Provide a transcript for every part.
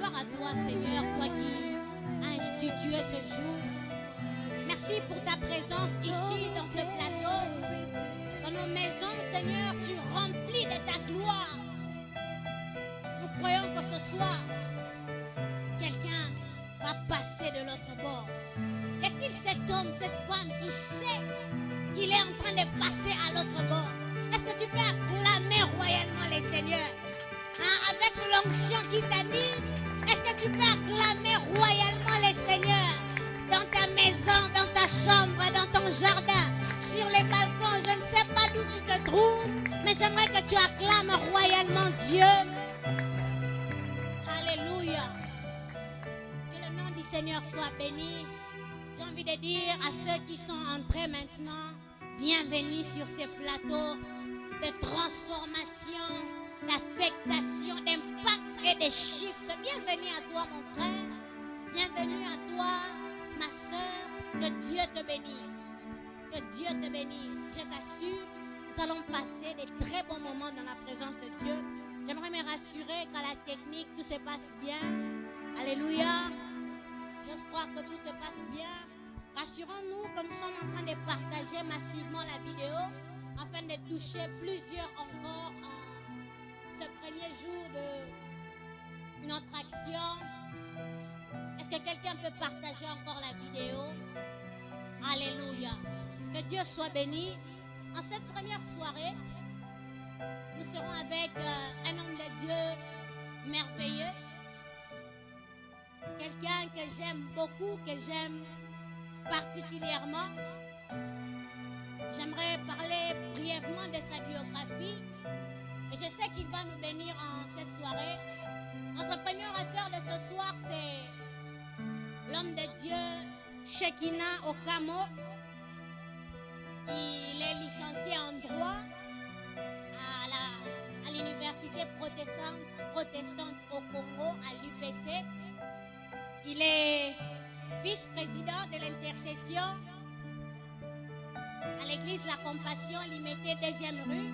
gloire à toi, Seigneur, toi qui as institué ce jour. Merci pour ta présence ici dans ce plateau. Dans nos maisons, Seigneur, tu remplis de ta gloire. Nous croyons que ce soir, quelqu'un va passer de l'autre bord. Y a-t-il cet homme, cette femme qui sait qu'il est en train de passer à l'autre bord? Est-ce que tu peux acclamer royalement les seigneurs? Avec l'onction qui t'anime, est-ce que tu peux acclamer royalement les seigneurs? Dans ta maison, dans ta chambre, dans ton jardin, sur les balcons, je ne sais pas d'où tu te trouves, mais j'aimerais que tu acclames royalement Dieu. Alléluia. Que le nom du Seigneur soit béni. J'ai envie de dire à ceux qui sont entrés maintenant, bienvenue sur ces plateaux de transformation, d'affectation, d'impact et de shift. Bienvenue à toi mon frère, bienvenue à toi ma soeur, que Dieu te bénisse. Que Dieu te bénisse. Je t'assure, nous allons passer des très bons moments dans la présence de Dieu. J'aimerais me rassurer qu'à la technique, tout se passe bien. Alléluia. J'ose croire que tout se passe bien. Rassurons-nous que nous sommes en train de partager massivement la vidéo afin de toucher plusieurs encore en ce premier jour de notre action. Est-ce que quelqu'un peut partager encore la vidéo? Alléluia. Que Dieu soit béni. En cette première soirée, nous serons avec un homme de Dieu merveilleux. Quelqu'un que j'aime beaucoup, que j'aime particulièrement. J'aimerais parler brièvement de sa biographie. Et je sais qu'il va nous bénir en cette soirée. Notre premier orateur de ce soir, c'est l'homme de Dieu, Shekinah Okamo. Il est licencié en droit à l'université protestante au Congo, à l'UPC. Il est vice-président de l'intercession à l'église La Compassion, Limité, 2e rue.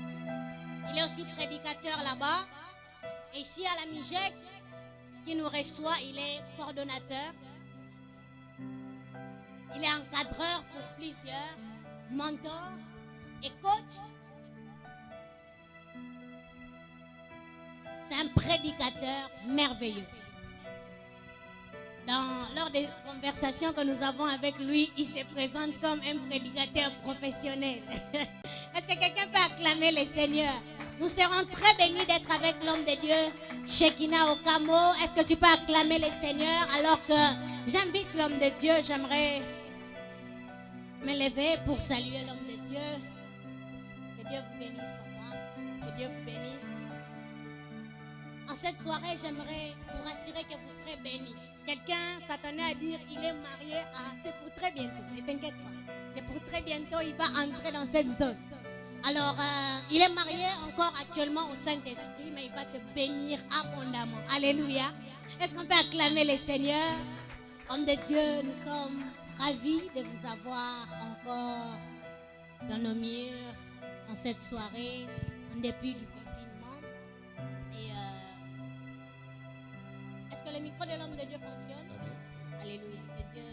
Il est aussi prédicateur là-bas. Et ici à la MIGEC, qui nous reçoit, il est coordonnateur. Il est encadreur pour plusieurs, mentor et coach. C'est un prédicateur merveilleux. Lors des conversations que nous avons avec lui, il se présente comme un prédicateur professionnel. Est-ce que quelqu'un peut acclamer le Seigneur? Nous serons très bénis d'être avec l'homme de Dieu, Shekinah Okamo. Est-ce que tu peux acclamer le Seigneur? Alors que j'invite l'homme de Dieu, j'aimerais me lever pour saluer l'homme de Dieu. Que Dieu vous bénisse, papa. Que Dieu vous bénisse. En cette soirée, j'aimerais vous rassurer que vous serez bénis. Quelqu'un s'attendait à dire il est marié à... C'est pour très bientôt, ne t'inquiète pas. C'est pour très bientôt, il va entrer dans cette zone. Alors, il est marié encore actuellement au Saint-Esprit, mais il va te bénir abondamment. Alléluia. Est-ce qu'on peut acclamer le Seigneur? Homme de Dieu, nous sommes ravis de vous avoir encore dans nos murs en cette soirée, en dépit du confinement. Et est-ce que le micro de l'homme de Dieu fonctionne? Amen. Alléluia. Que Dieu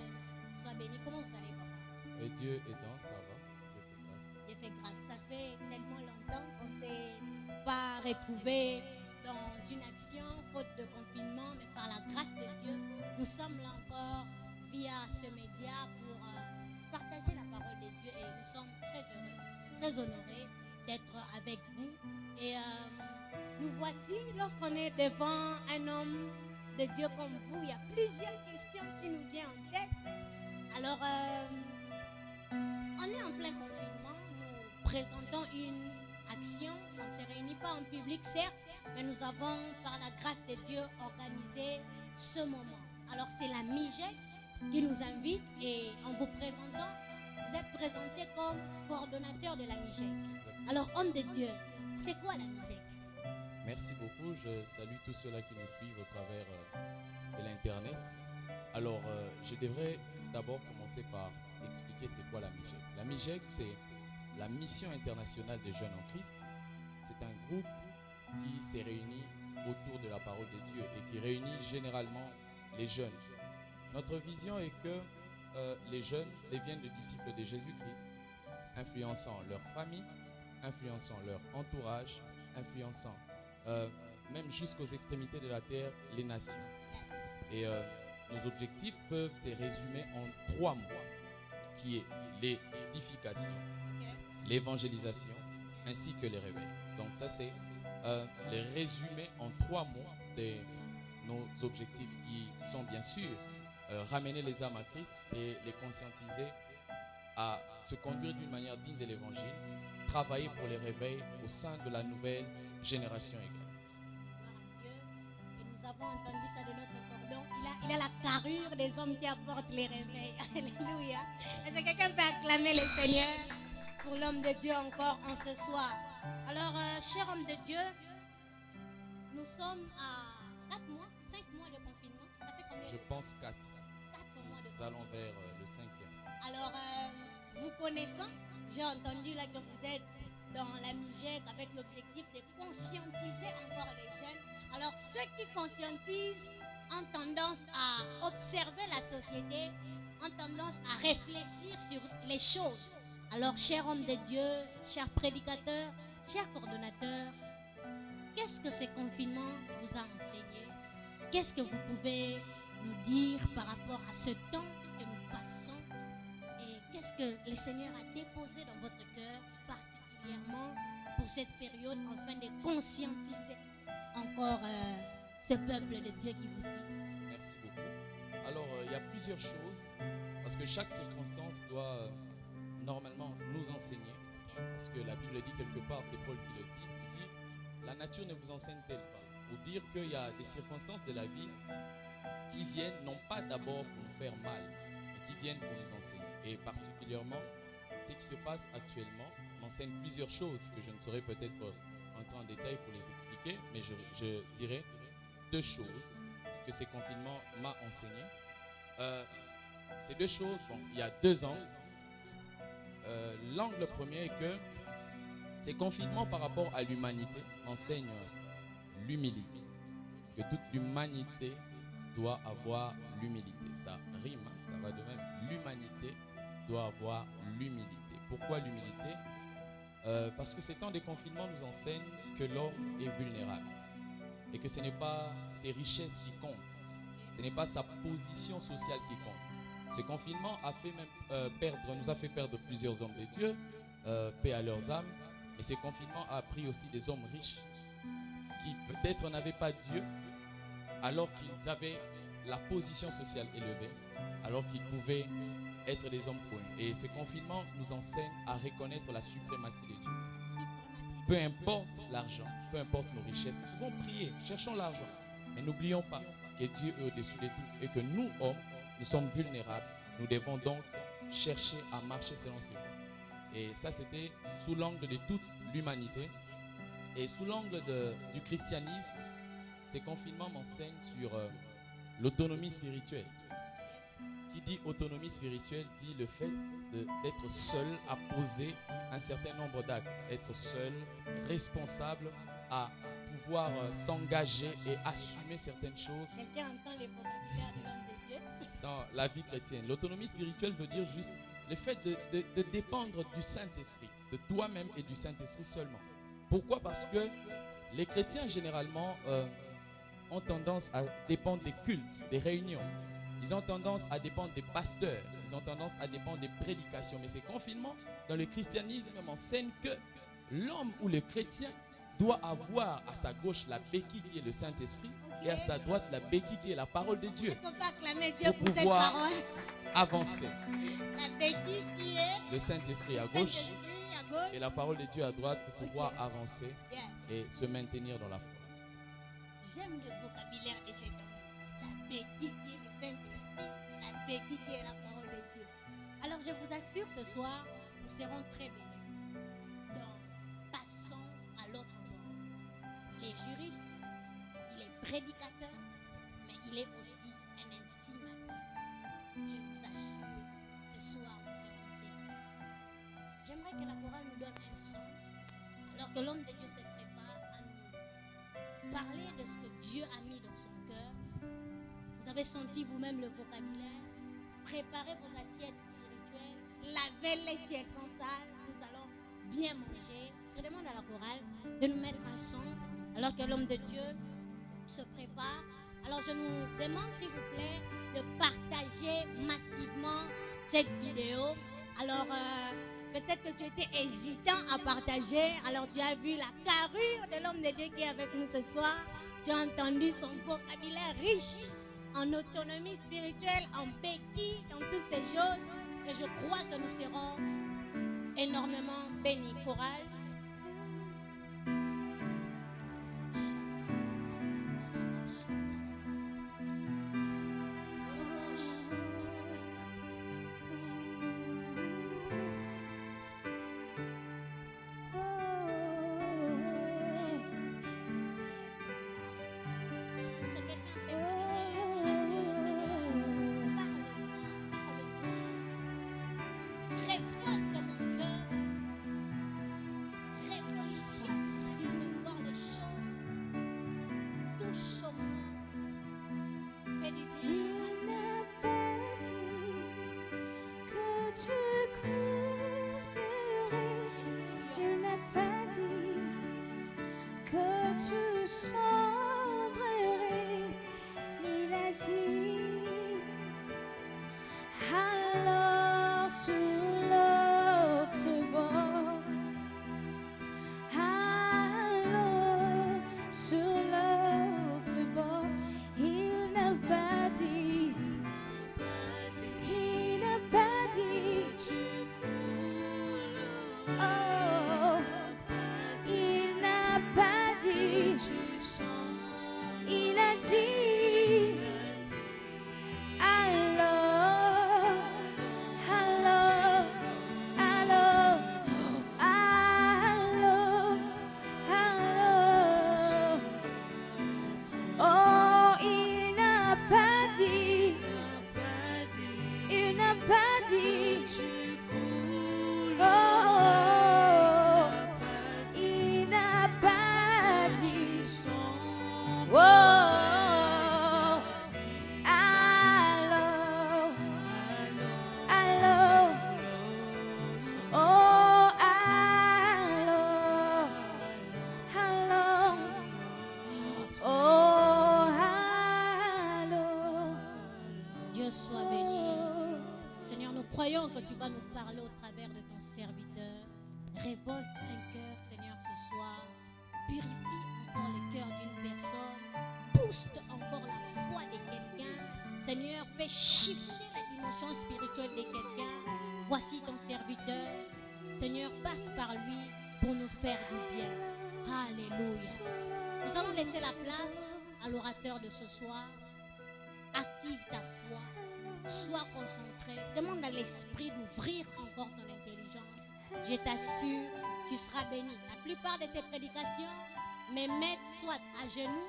soit béni. Comment vous allez, papa? Et Dieu aidant, ça va. Dieu fait grâce. Dieu fait grâce. Ça fait tellement longtemps qu'on ne s'est pas retrouvés dans une action, faute de confinement, mais par la grâce de Dieu, nous sommes là encore via ce média pour partager la parole de Dieu et nous sommes très heureux, très honorés d'être avec vous. Et nous voici, lorsqu'on est devant un homme de Dieu comme vous, il y a plusieurs questions qui nous viennent en tête. Alors, on est en plein confinement, nous présentons une action, on ne se réunit pas en public certes, mais nous avons par la grâce de Dieu organisé ce moment. Alors c'est la MIGEC qui nous invite et en vous présentant, vous êtes présenté comme coordonnateur de la MIGEC. Alors homme de Dieu, c'est quoi la MIGEC? Merci beaucoup. Je salue tous ceux-là qui nous suivent au travers de l'Internet. Alors, je devrais d'abord commencer par expliquer c'est quoi la MIGEC. La MIGEC, c'est la Mission internationale des jeunes en Christ. C'est un groupe qui s'est réuni autour de la parole de Dieu et qui réunit généralement les jeunes. Notre vision est que les jeunes deviennent des disciples de Jésus-Christ, influençant leur famille, influençant leur entourage, influençant même jusqu'aux extrémités de la terre, les nations. Et nos objectifs peuvent se résumer en 3 mots, qui est l'édification, l'évangélisation, ainsi que les réveils. Donc ça, c'est les résumés en 3 mots de nos objectifs qui sont bien sûr ramener les âmes à Christ et les conscientiser à se conduire d'une manière digne de l'évangile, travailler pour les réveils au sein de la nouvelle génération également. Et nous avons entendu ça de notre cordon. Il a la carrure des hommes qui apportent les réveils. Alléluia. Est-ce que quelqu'un peut acclamer le Seigneur pour l'homme de Dieu encore en ce soir? Alors, cher homme de Dieu, nous sommes à 4 mois, 5 mois de confinement. Ça fait combien? Je pense 4. 4 mois de Nous allons vers le 5e. Alors, vous connaissant, j'ai entendu là que vous êtes dans la MIGEC avec l'objectif de conscientiser encore les jeunes. Alors, ceux qui conscientisent ont tendance à observer la société, ont tendance à réfléchir sur les choses. Alors, cher homme de Dieu, cher prédicateur, cher coordonnateur, qu'est-ce que ce confinement vous a enseigné? Qu'est-ce que vous pouvez nous dire par rapport à ce temps que nous passons? Et qu'est-ce que le Seigneur a déposé dans votre cœur, particulièrement pour cette période, afin de conscientiser encore ce peuple de Dieu qui vous suit? Merci beaucoup. Alors, il y a plusieurs choses, parce que chaque circonstance doit normalement nous enseigner. Parce que la Bible dit quelque part, c'est Paul qui le dit, il dit, la nature ne vous enseigne-t-elle pas? Pour dire qu'il y a des circonstances de la vie qui viennent non pas d'abord pour nous faire mal, mais qui viennent pour nous enseigner. Et particulièrement, ce qui se passe actuellement m'enseigne plusieurs choses que je ne saurais peut-être entrer en détail pour les expliquer, mais je dirais 2 choses que ce confinement m'a enseigné. Ces 2 choses, bon, il y a 2 angles. L'angle premier est que ces confinements par rapport à l'humanité enseignent l'humilité. Que toute l'humanité doit avoir l'humilité. Ça rime, hein, ça va de même. L'humanité doit avoir l'humilité. Pourquoi l'humilité? Parce que ces temps de confinement nous enseignent que l'homme est vulnérable et que ce n'est pas ses richesses qui comptent, ce n'est pas sa position sociale qui compte. Ce confinement a fait même nous a fait perdre plusieurs hommes de Dieu, paix à leurs âmes, et ce confinement a pris aussi des hommes riches qui peut-être n'avaient pas Dieu alors qu'ils avaient la position sociale élevée, alors qu'ils pouvaient être des hommes connus. Et ce confinement nous enseigne à reconnaître la suprématie de Dieu. Peu importe l'argent, peu importe nos richesses, nous pouvons prier, cherchons l'argent, mais n'oublions pas que Dieu est au-dessus de tout et que nous, hommes, nous sommes vulnérables. Nous devons donc chercher à marcher selon ses voies. Et ça, c'était sous l'angle de toute l'humanité. Et sous l'angle du christianisme, ces confinements m'enseignent sur l'autonomie spirituelle. Qui dit autonomie spirituelle dit le fait d'être seul à poser un certain nombre d'actes, être seul, responsable, à pouvoir s'engager et assumer certaines choses. Quelqu'un entend les vocabulaires de l'homme de Dieu? Dans la vie chrétienne, l'autonomie spirituelle veut dire juste le fait de dépendre du Saint-Esprit, de toi-même et du Saint-Esprit seulement. Pourquoi? Parce que les chrétiens généralement ont tendance à dépendre des cultes, des réunions. Ils ont tendance à dépendre des pasteurs. Ils ont tendance à dépendre des prédications. Mais ces confinements, dans le christianisme, m'enseignent que l'homme ou le chrétien doit avoir à sa gauche la béquille qui est le Saint-Esprit et à sa droite la béquille qui est la parole de Dieu. Est-ce qu'on peut acclamer Dieu pour cette pouvoir parole? avancer. La béquille qui est Le Saint-Esprit à le gauche Saint-Esprit à gauche. et la parole de Dieu à droite pour pouvoir avancer Yes. et se maintenir dans la foi. J'aime le vocabulaire de cet homme. La béquille qui est le Saint-Esprit, la béquille qui est la parole de Dieu. Alors je vous assure, ce soir, nous serons très bénis. Donc, passons à l'autre bord. Il est juriste, il est prédicateur, mais il est aussi un intimateur. Je vous assure, ce soir, nous serons bénis. J'aimerais que la chorale nous donne un son, alors que l'homme de Dieu se prépare à nous parler de ce que Dieu a mis dans son cœur. Vous avez senti vous-même le vocabulaire. Préparez vos assiettes spirituelles. Lavez les si elles sont sales. Nous allons bien manger. Je demande à la chorale de nous mettre un son alors que l'homme de Dieu se prépare. Alors je nous demande s'il vous plaît de partager massivement cette vidéo. Alors peut-être que tu étais hésitant à partager. Alors tu as vu la carrure de l'homme de Dieu qui est avec nous ce soir. Tu as entendu son vocabulaire riche en autonomie spirituelle, en béquille, dans toutes ces choses. Et je crois que nous serons énormément bénis. Chorale. Que tu vas nous parler au travers de ton serviteur. Révolte un cœur, Seigneur, ce soir. Purifie encore le cœur d'une personne. Booste encore la foi de quelqu'un. Seigneur, fais shifter la dimension spirituelle de quelqu'un. Voici ton serviteur. Seigneur, passe par lui pour nous faire du bien. Alléluia. Nous allons laisser la place à l'orateur de ce soir. Active ta foi. Sois concentré. Demande à l'esprit d'ouvrir encore ton intelligence. Je t'assure, tu seras béni. La plupart de ces prédications me mettent soit à genoux,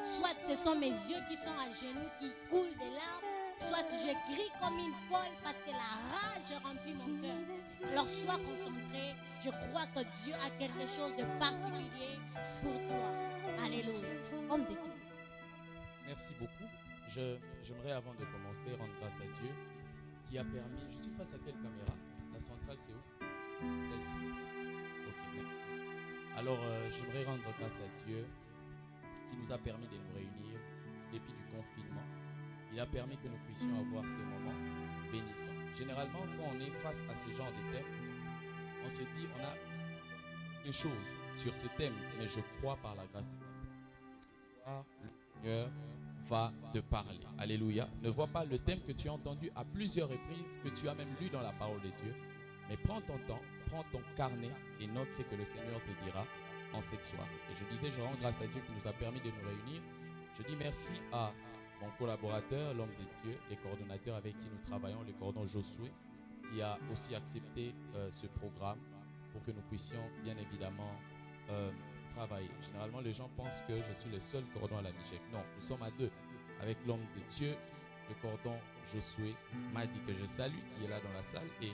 soit ce sont mes yeux qui sont à genoux, qui coulent des larmes, soit je crie comme une folle parce que la rage remplit mon cœur. Alors sois concentré. Je crois que Dieu a quelque chose de particulier pour toi. Alléluia. Homme de Dieu. Merci beaucoup. J'aimerais avant de commencer rendre grâce à Dieu qui a permis. Je suis face à quelle caméra? La centrale c'est où? Celle-ci. Ok. Alors j'aimerais rendre grâce à Dieu qui nous a permis de nous réunir depuis du confinement. Il a permis que nous puissions avoir ces moments bénissants. Généralement quand on est face à ce genre de thème, on se dit on a des choses sur ce thème, mais je crois par la grâce de Dieu. Le Seigneur va te parler. Alléluia. Ne vois pas le thème que tu as entendu à plusieurs reprises, que tu as même lu dans la parole de Dieu. Mais prends ton temps, prends ton carnet et note ce que le Seigneur te dira en cette soirée. Et je disais, je rends grâce à Dieu qui nous a permis de nous réunir. Je dis merci à mon collaborateur, l'homme de Dieu, les coordonnateurs avec qui nous travaillons, le cordon Josué, qui a aussi accepté ce programme pour que nous puissions bien évidemment travailler. Généralement, les gens pensent que je suis le seul cordon à la MIGEC. Non, nous sommes à deux. Avec l'homme de Dieu, le cordon Josué m'a dit que je salue, qui est là dans la salle, et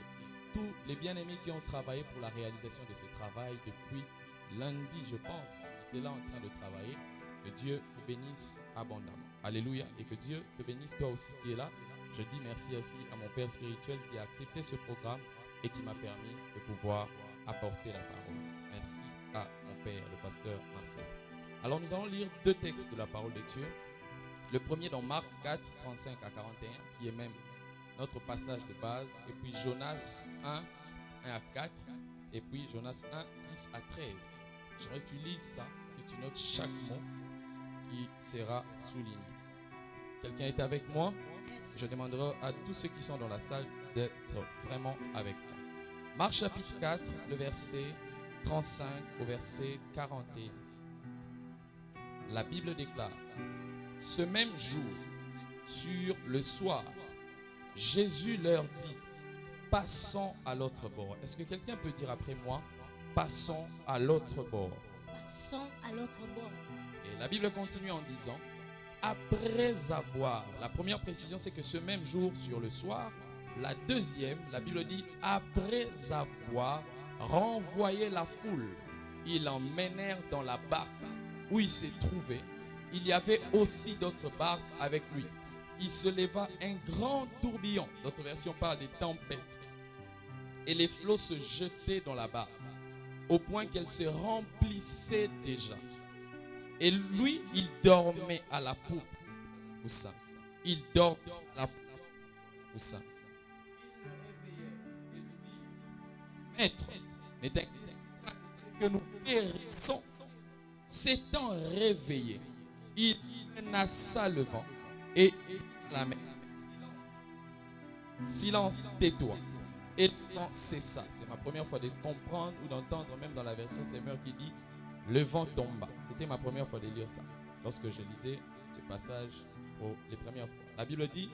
tous les bien-aimés qui ont travaillé pour la réalisation de ce travail depuis lundi, je pense, étaient là en train de travailler. Que Dieu vous bénisse abondamment. Alléluia. Et que Dieu te bénisse toi aussi qui es là. Je dis merci aussi à mon Père spirituel qui a accepté ce programme et qui m'a permis de pouvoir apporter la parole. Merci à mon Père, le pasteur Marcel. Alors nous allons lire deux textes de la parole de Dieu. Le premier dans Marc 4, 35 à 41, qui est même notre passage de base. Et puis Jonas 1, 1 à 4. Et puis Jonas 1, 10 à 13. J'aimerais que tu lises ça, que tu notes chaque mot qui sera souligné. Quelqu'un est avec moi? Je demanderai à tous ceux qui sont dans la salle d'être vraiment avec moi. Marc chapitre 4, le verset 35 au verset 41. La Bible déclare: ce même jour, sur le soir, Jésus leur dit: passons à l'autre bord. Est-ce que quelqu'un peut dire après moi: passons à l'autre bord? Passons à l'autre bord. Et la Bible continue en disant: après avoir, la première précision c'est que ce même jour sur le soir. La deuxième, la Bible dit: après avoir renvoyé la foule, ils l'emmenèrent dans la barque où il s'est trouvé. Il y avait aussi d'autres barques avec lui. Il se leva un grand tourbillon. D'autres versions parlent des tempêtes. Et les flots se jetaient dans la barque, au point qu'elle se remplissait déjà. Et lui, il dormait à la poupe. Où ça? Il dormait à la poupe. Où ça? Maître, n'était que nous périssons. S'étant réveillé, il menaça le vent et la mer. Silence, tais-toi. Et le vent cessa. C'est ma première fois de comprendre ou d'entendre, même dans la version Seigneur qui dit: le vent tomba. C'était ma première fois de lire ça, lorsque je lisais ce passage pour les premières fois. La Bible dit: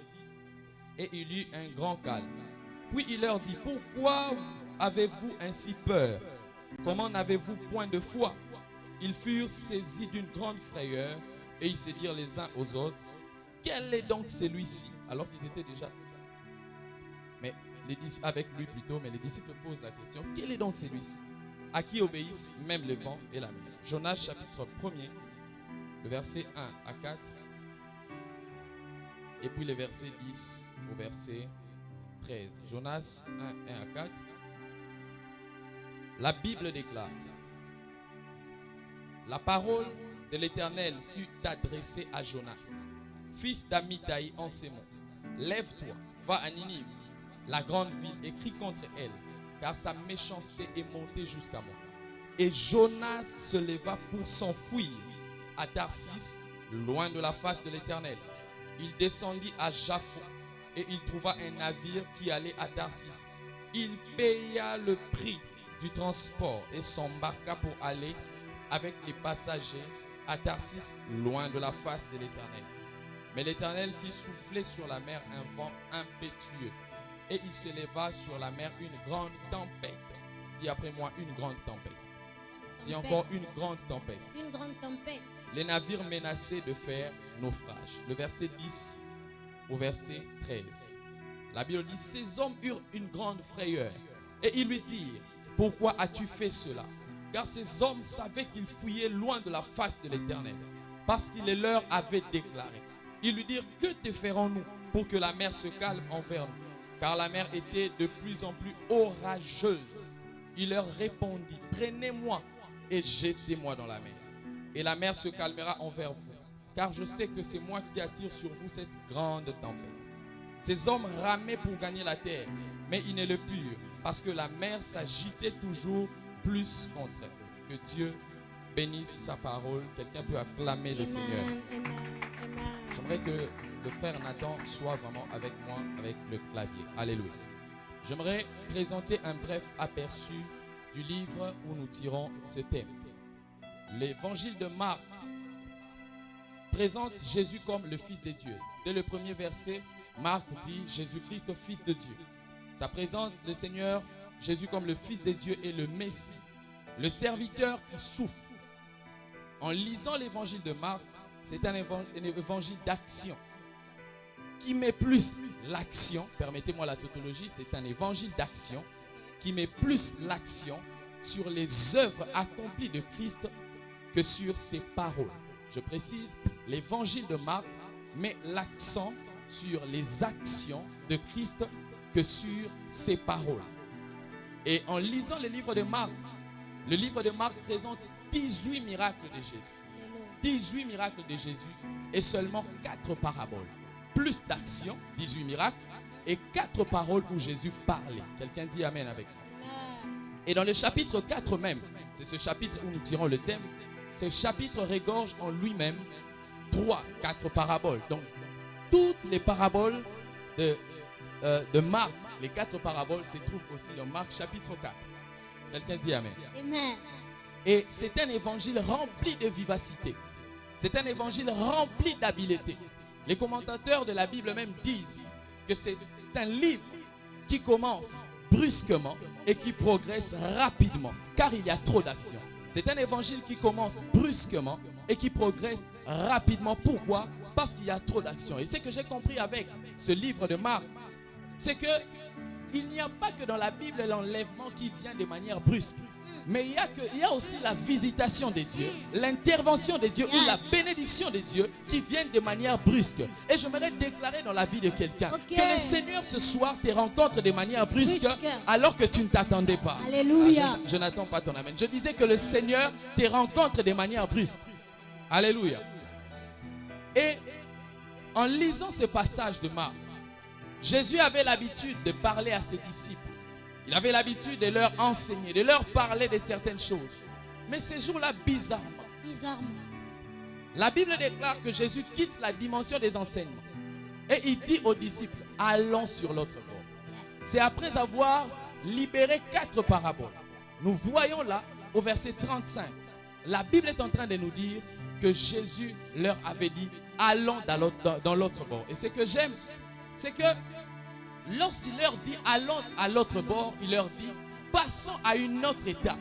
et il y eut un grand calme. Puis il leur dit: pourquoi avez-vous ainsi peur? Comment n'avez-vous point de foi? Ils furent saisis d'une grande frayeur et ils se dirent les uns aux autres: quel est donc celui-ci? Alors qu'ils étaient déjà avec lui plutôt, mais les disciples posent la question: quel est donc celui-ci à qui obéissent même le vent et la mer? Jonas chapitre 1er, le verset 1 à 4, et puis le verset 10 au verset 13. Jonas 1, 1 à 4. La Bible déclare: la parole de l'Éternel fut adressée à Jonas, fils d'Amittai, en ces mots: lève-toi, va à Ninive, la grande ville, et crie contre elle, car sa méchanceté est montée jusqu'à moi. Et Jonas se leva pour s'enfuir à Tarsis, loin de la face de l'Éternel. Il descendit à Jaffo et il trouva un navire qui allait à Tarsis. Il paya le prix du transport et s'embarqua pour aller avec les passagers à Tarsis, loin de la face de l'Éternel. Mais l'Éternel fit souffler sur la mer un vent impétueux, et il se leva sur la mer une grande tempête. Dis après moi: une grande tempête. Dis encore: une grande tempête. Une grande tempête. Les navires menaçaient de faire naufrage. Le verset 10 au verset 13. La Bible dit: ces hommes eurent une grande frayeur et ils lui dirent: pourquoi as-tu fait cela? Car ces hommes savaient qu'ils fouillaient loin de la face de l'Éternel, parce qu'il les leur avait déclaré. Ils lui dirent: que te ferons-nous pour que la mer se calme envers nous? Car la mer était de plus en plus orageuse. Il leur répondit: prenez-moi et jetez-moi dans la mer, et la mer se calmera envers vous, car je sais que c'est moi qui attire sur vous cette grande tempête. Ces hommes ramaient pour gagner la terre, mais ils ne le purent, parce que la mer s'agitait toujours plus contre eux. Que Dieu bénisse sa parole. Quelqu'un peut acclamer le Seigneur. Amen, amen. J'aimerais que le frère Nathan soit vraiment avec moi avec le clavier. Alléluia. J'aimerais présenter un bref aperçu du livre où nous tirons ce thème. L'évangile de Marc présente Jésus comme le Fils de Dieu. Dès le premier verset, Marc dit Jésus-Christ, Fils de Dieu. Ça présente le Seigneur Jésus comme le Fils de Dieu et le Messie, le serviteur qui souffre. En lisant l'évangile de Marc, c'est un évangile d'action qui met plus l'action, permettez-moi la tautologie, c'est un évangile d'action qui met plus l'action sur les œuvres accomplies de Christ que sur ses paroles. je précise, l'évangile de Marc met l'accent sur les actions de Christ que sur ses paroles. Et en lisant le livre de Marc présente 18 miracles de Jésus. 18 miracles de Jésus et seulement 4 paraboles. Plus d'actions, 18 miracles, et 4 paroles où Jésus parlait. Quelqu'un dit Amen avec moi. Et dans le chapitre 4 même, c'est ce chapitre où nous tirons le thème, ce chapitre regorge en lui-même 4 paraboles. Donc, toutes les paraboles de Marc, les 4 paraboles se trouvent aussi dans Marc chapitre 4. Quelqu'un dit Amen. Amen. Et c'est un évangile rempli de vivacité. C'est un évangile rempli d'habileté. Les commentateurs de la Bible même disent que c'est un livre qui commence brusquement et qui progresse rapidement, car il y a trop d'action. C'est un évangile qui commence brusquement et qui progresse rapidement. Pourquoi? Parce qu'il y a trop d'action. Et ce que j'ai compris avec ce livre de Marc, c'est que il n'y a pas que dans la Bible l'enlèvement qui vient de manière brusque, mais il y a aussi la visitation des dieux, l'intervention des dieux ou la bénédiction des dieux qui viennent de manière brusque. Et j'aimerais déclarer dans la vie de quelqu'un que le Seigneur ce soir te rencontre de manière brusque alors que tu ne t'attendais pas. Alléluia. Je n'attends pas ton amen. Je disais que le Seigneur te rencontre de manière brusque. Alléluia. Et en lisant ce passage de Marc, Jésus avait l'habitude de parler à ses disciples. Il avait l'habitude de leur enseigner, de leur parler de certaines choses. Mais ces jours-là, bizarrement, la Bible déclare que Jésus quitte la dimension des enseignements. Et il dit aux disciples, allons sur l'autre bord. C'est après avoir libéré 4 paraboles. Nous voyons là, au verset 35, la Bible est en train de nous dire que Jésus leur avait dit, allons dans l'autre bord. Et ce que j'aime, c'est que lorsqu'il leur dit allons à l'autre bord, il leur dit passons à une autre étape.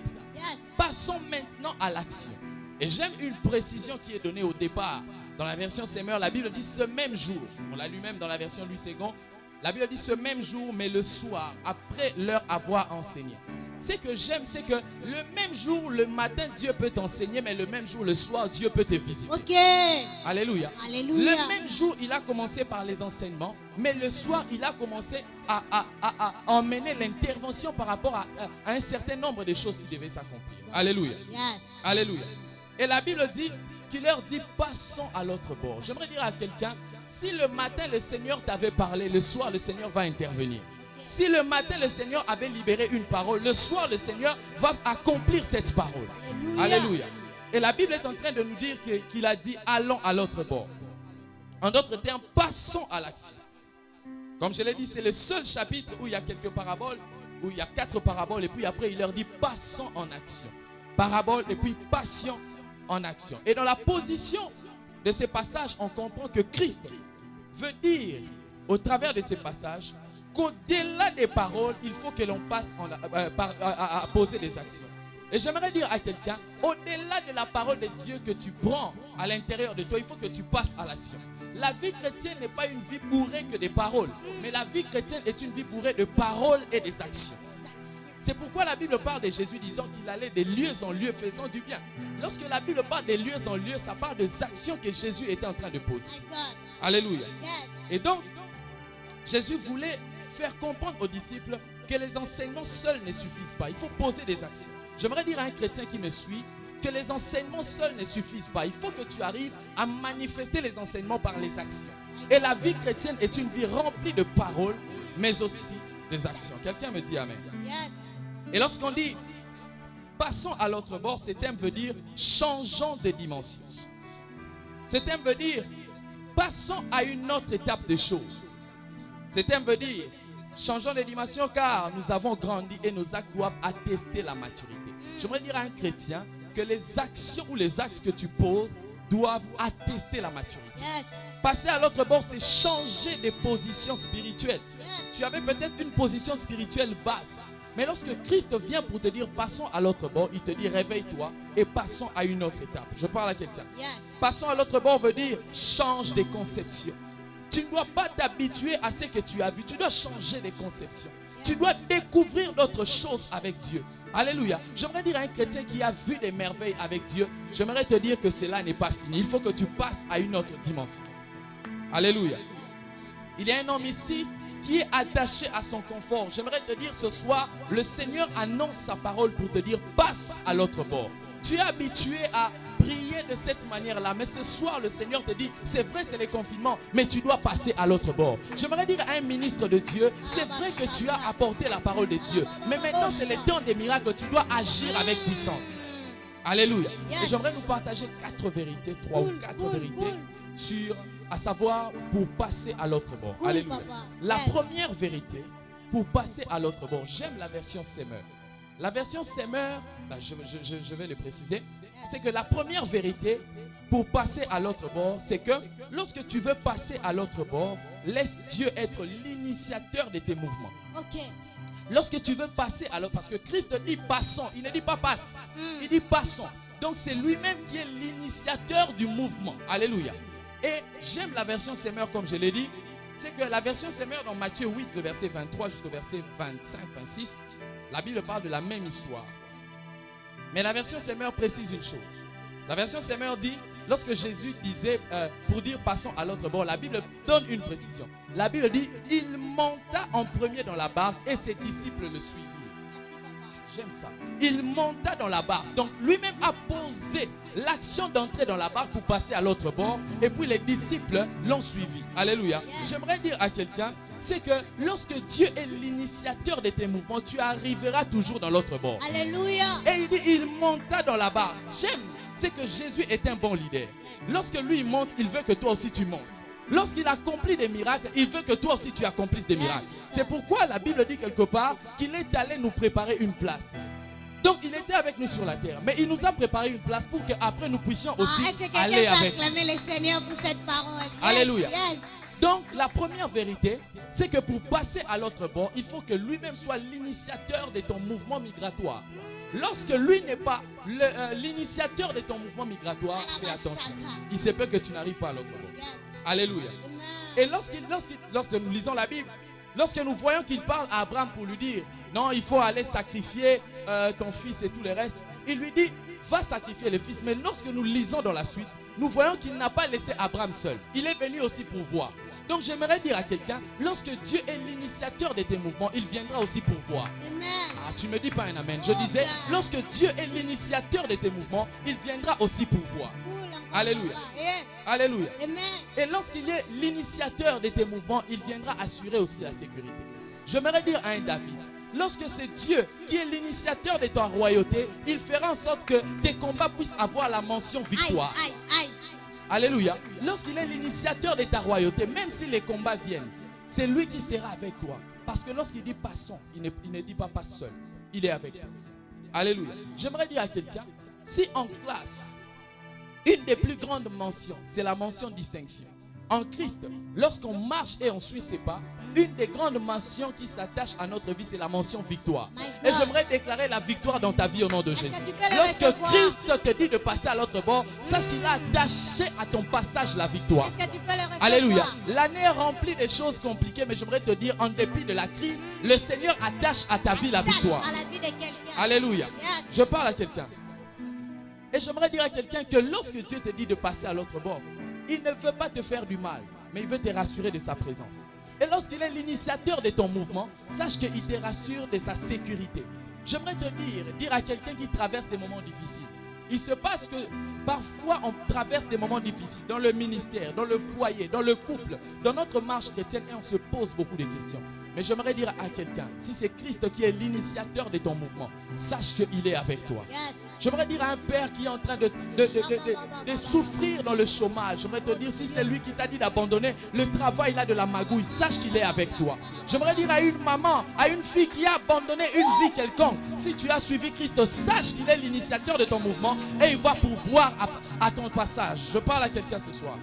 Passons maintenant à l'action. Et j'aime une précision qui est donnée au départ. Dans la version Semeur, la Bible dit ce même jour. On l'a lu même dans la version Louis II. La Bible dit ce même jour, mais le soir, après leur avoir enseigné. Ce que j'aime, c'est que le même jour, le matin, Dieu peut t'enseigner, mais le même jour, le soir, Dieu peut te visiter. Ok. Alléluia. Alléluia. Le même jour, il a commencé par les enseignements, mais le soir, il a commencé à emmener l'intervention par rapport à un certain nombre de choses qui devaient s'accomplir. Alléluia. Yes. Alléluia. Et la Bible dit qu'il leur dit passons à l'autre bord. J'aimerais dire à quelqu'un, si le matin le Seigneur t'avait parlé, le soir le Seigneur va intervenir. Si le matin le Seigneur avait libéré une parole, le soir le Seigneur va accomplir cette parole. Alléluia. Alléluia. Et la Bible est en train de nous dire qu'il a dit allons à l'autre bord. En d'autres termes, passons à l'action. Comme je l'ai dit, c'est le seul chapitre où il y a quelques paraboles, où il y a 4 paraboles, et puis après il leur dit passons en action. Parabole et puis passion en action. Et dans la position de ces passages, on comprend que Christ veut dire au travers de ces passages qu'au-delà des paroles, il faut que l'on passe à poser des actions. Et j'aimerais dire à quelqu'un, au-delà de la parole de Dieu que tu prends à l'intérieur de toi, il faut que tu passes à l'action. La vie chrétienne n'est pas une vie bourrée que des paroles, mais la vie chrétienne est une vie bourrée de paroles et des actions. C'est pourquoi la Bible parle de Jésus disant qu'il allait de lieu en lieu faisant du bien. Lorsque la Bible parle de lieu en lieu, ça parle des actions que Jésus était en train de poser. Alléluia. Et donc, Jésus voulait faire comprendre aux disciples que les enseignements seuls ne suffisent pas. Il faut poser des actions. J'aimerais dire à un chrétien qui me suit que les enseignements seuls ne suffisent pas. Il faut que tu arrives à manifester les enseignements par les actions. Et la vie chrétienne est une vie remplie de paroles, mais aussi des actions. Quelqu'un me dit Amen. Et lorsqu'on dit passons à l'autre bord, ce terme veut dire changeons de dimension. Ce terme veut dire passons à une autre étape des choses. Ce terme veut dire changeons de dimension car nous avons grandi et nos actes doivent attester la maturité. J'aimerais dire à un chrétien que les actions ou les actes que tu poses doivent attester la maturité. Passer à l'autre bord, c'est changer de position spirituelle. Tu avais peut-être une position spirituelle basse. Mais lorsque Christ vient pour te dire passons à l'autre bord, il te dit réveille-toi et passons à une autre étape. Je parle à quelqu'un. Passons à l'autre bord veut dire change de conception. tu ne dois pas t'habituer à ce que tu as vu. Tu dois changer les conceptions. Tu dois découvrir d'autres choses avec Dieu. Alléluia. J'aimerais dire à un chrétien qui a vu des merveilles avec Dieu, j'aimerais te dire que cela n'est pas fini. Il faut que tu passes à une autre dimension. Alléluia. Il y a un homme ici qui est attaché à son confort. J'aimerais te dire ce soir, le Seigneur annonce sa parole pour te dire, passe à l'autre bord. Tu es habitué à prier de cette manière-là, mais ce soir, le Seigneur te dit, c'est vrai, c'est les confinements, mais tu dois passer à l'autre bord. J'aimerais dire à un ministre de Dieu, c'est vrai que tu as apporté la parole de Dieu, mais maintenant, c'est le temps des miracles, tu dois agir avec puissance. Alléluia. Et j'aimerais nous partager 4 vérités, 3 ou 4 vérités sur, à savoir, pour passer à l'autre bord. Alléluia. La première vérité, pour passer à l'autre bord, j'aime la version Semeur. La version Semeur, je vais le préciser, c'est que la première vérité pour passer à l'autre bord, c'est que lorsque tu veux passer à l'autre bord, laisse Dieu être l'initiateur de tes mouvements. Ok. Lorsque tu veux passer à l'autre, parce que Christ dit passons, il ne dit pas passe, il dit passons. Donc c'est lui-même qui est l'initiateur du mouvement. Alléluia. Et j'aime la version Semeur comme je l'ai dit, c'est que la version Semeur dans Matthieu 8, le verset 23 jusqu'au verset 25-26, la Bible parle de la même histoire. Mais la version Semeur précise une chose. La version Semeur dit, lorsque Jésus disait, pour dire passons à l'autre bord, la Bible donne une précision. La Bible dit, il monta en premier dans la barque et ses disciples le suivirent. J'aime ça. Il monta dans la barque. Donc lui-même a posé l'action d'entrer dans la barque pour passer à l'autre bord. Et puis les disciples l'ont suivi. Alléluia. J'aimerais dire à quelqu'un, c'est que lorsque Dieu est l'initiateur de tes mouvements, tu arriveras toujours dans l'autre bord. Alléluia. Et il dit, il monta dans la barque. J'aime, c'est que Jésus est un bon leader. Lorsque lui monte, il veut que toi aussi tu montes. Lorsqu'il accomplit des miracles, il veut que toi aussi tu accomplisses des miracles. C'est pourquoi la Bible dit quelque part qu'il est allé nous préparer une place. Donc il était avec nous sur la terre, mais il nous a préparé une place pour qu'après nous puissions aussi aller avec. Acclamer le Seigneur pour cette parole. Alléluia. Donc la première vérité, c'est que pour passer à l'autre bord, il faut que lui-même soit l'initiateur de ton mouvement migratoire. Lorsque lui n'est pas l'initiateur de ton mouvement migratoire, fais attention. Il se peut que tu n'arrives pas à l'autre bord. Alléluia. Et lorsque nous lisons la Bible, lorsque nous voyons qu'il parle à Abraham pour lui dire, non, il faut aller sacrifier ton fils et tout le reste, il lui dit, va sacrifier le fils. Mais lorsque nous lisons dans la suite, nous voyons qu'il n'a pas laissé Abraham seul. Il est venu aussi pour voir. Donc j'aimerais dire à quelqu'un, lorsque Dieu est l'initiateur de tes mouvements, il viendra aussi pour voir. Ah, tu me dis pas un amen. Je disais, lorsque Dieu est l'initiateur de tes mouvements, il viendra aussi pour voir. Alléluia. Alléluia. Et lorsqu'il est l'initiateur de tes mouvements, il viendra assurer aussi la sécurité. J'aimerais dire à un David, lorsque c'est Dieu qui est l'initiateur de ta royauté, il fera en sorte que tes combats puissent avoir la mention victoire. Alléluia. Lorsqu'il est l'initiateur de ta royauté, même si les combats viennent, c'est lui qui sera avec toi. Parce que lorsqu'il dit passons, il ne dit pas passe seul. Il est avec toi. Alléluia. J'aimerais dire à quelqu'un, si en classe, une des plus grandes mentions, c'est la mention distinction. En Christ, lorsqu'on marche et on suit ses pas, une des grandes mentions qui s'attache à notre vie, c'est la mention victoire. Et j'aimerais déclarer la victoire dans ta vie au nom de Jésus. Lorsque Christ te dit de passer à l'autre bord, sache qu'il a attaché à ton passage la victoire. Alléluia. L'année est remplie de choses compliquées, mais j'aimerais te dire, en dépit de la crise, le Seigneur attache à ta vie la victoire. Alléluia. Je parle à quelqu'un. Et j'aimerais dire à quelqu'un que lorsque Dieu te dit de passer à l'autre bord, il ne veut pas te faire du mal, mais il veut te rassurer de sa présence. Et lorsqu'il est l'initiateur de ton mouvement, sache qu'il te rassure de sa sécurité. J'aimerais te dire à quelqu'un qui traverse des moments difficiles. Il se passe que parfois on traverse des moments difficiles dans le ministère, dans le foyer, dans le couple, dans notre marche chrétienne et on se pose beaucoup de questions. Mais j'aimerais dire à quelqu'un, si c'est Christ qui est l'initiateur de ton mouvement, sache qu'il est avec toi. J'aimerais dire à un père qui est en train de souffrir dans le chômage, j'aimerais te dire, si c'est lui qui t'a dit d'abandonner le travail là de la magouille, sache qu'il est avec toi. J'aimerais dire à une maman, à une fille qui a abandonné une vie quelconque, si tu as suivi Christ, sache qu'il est l'initiateur de ton mouvement et il va pourvoir à ton passage. Je parle à quelqu'un ce soir.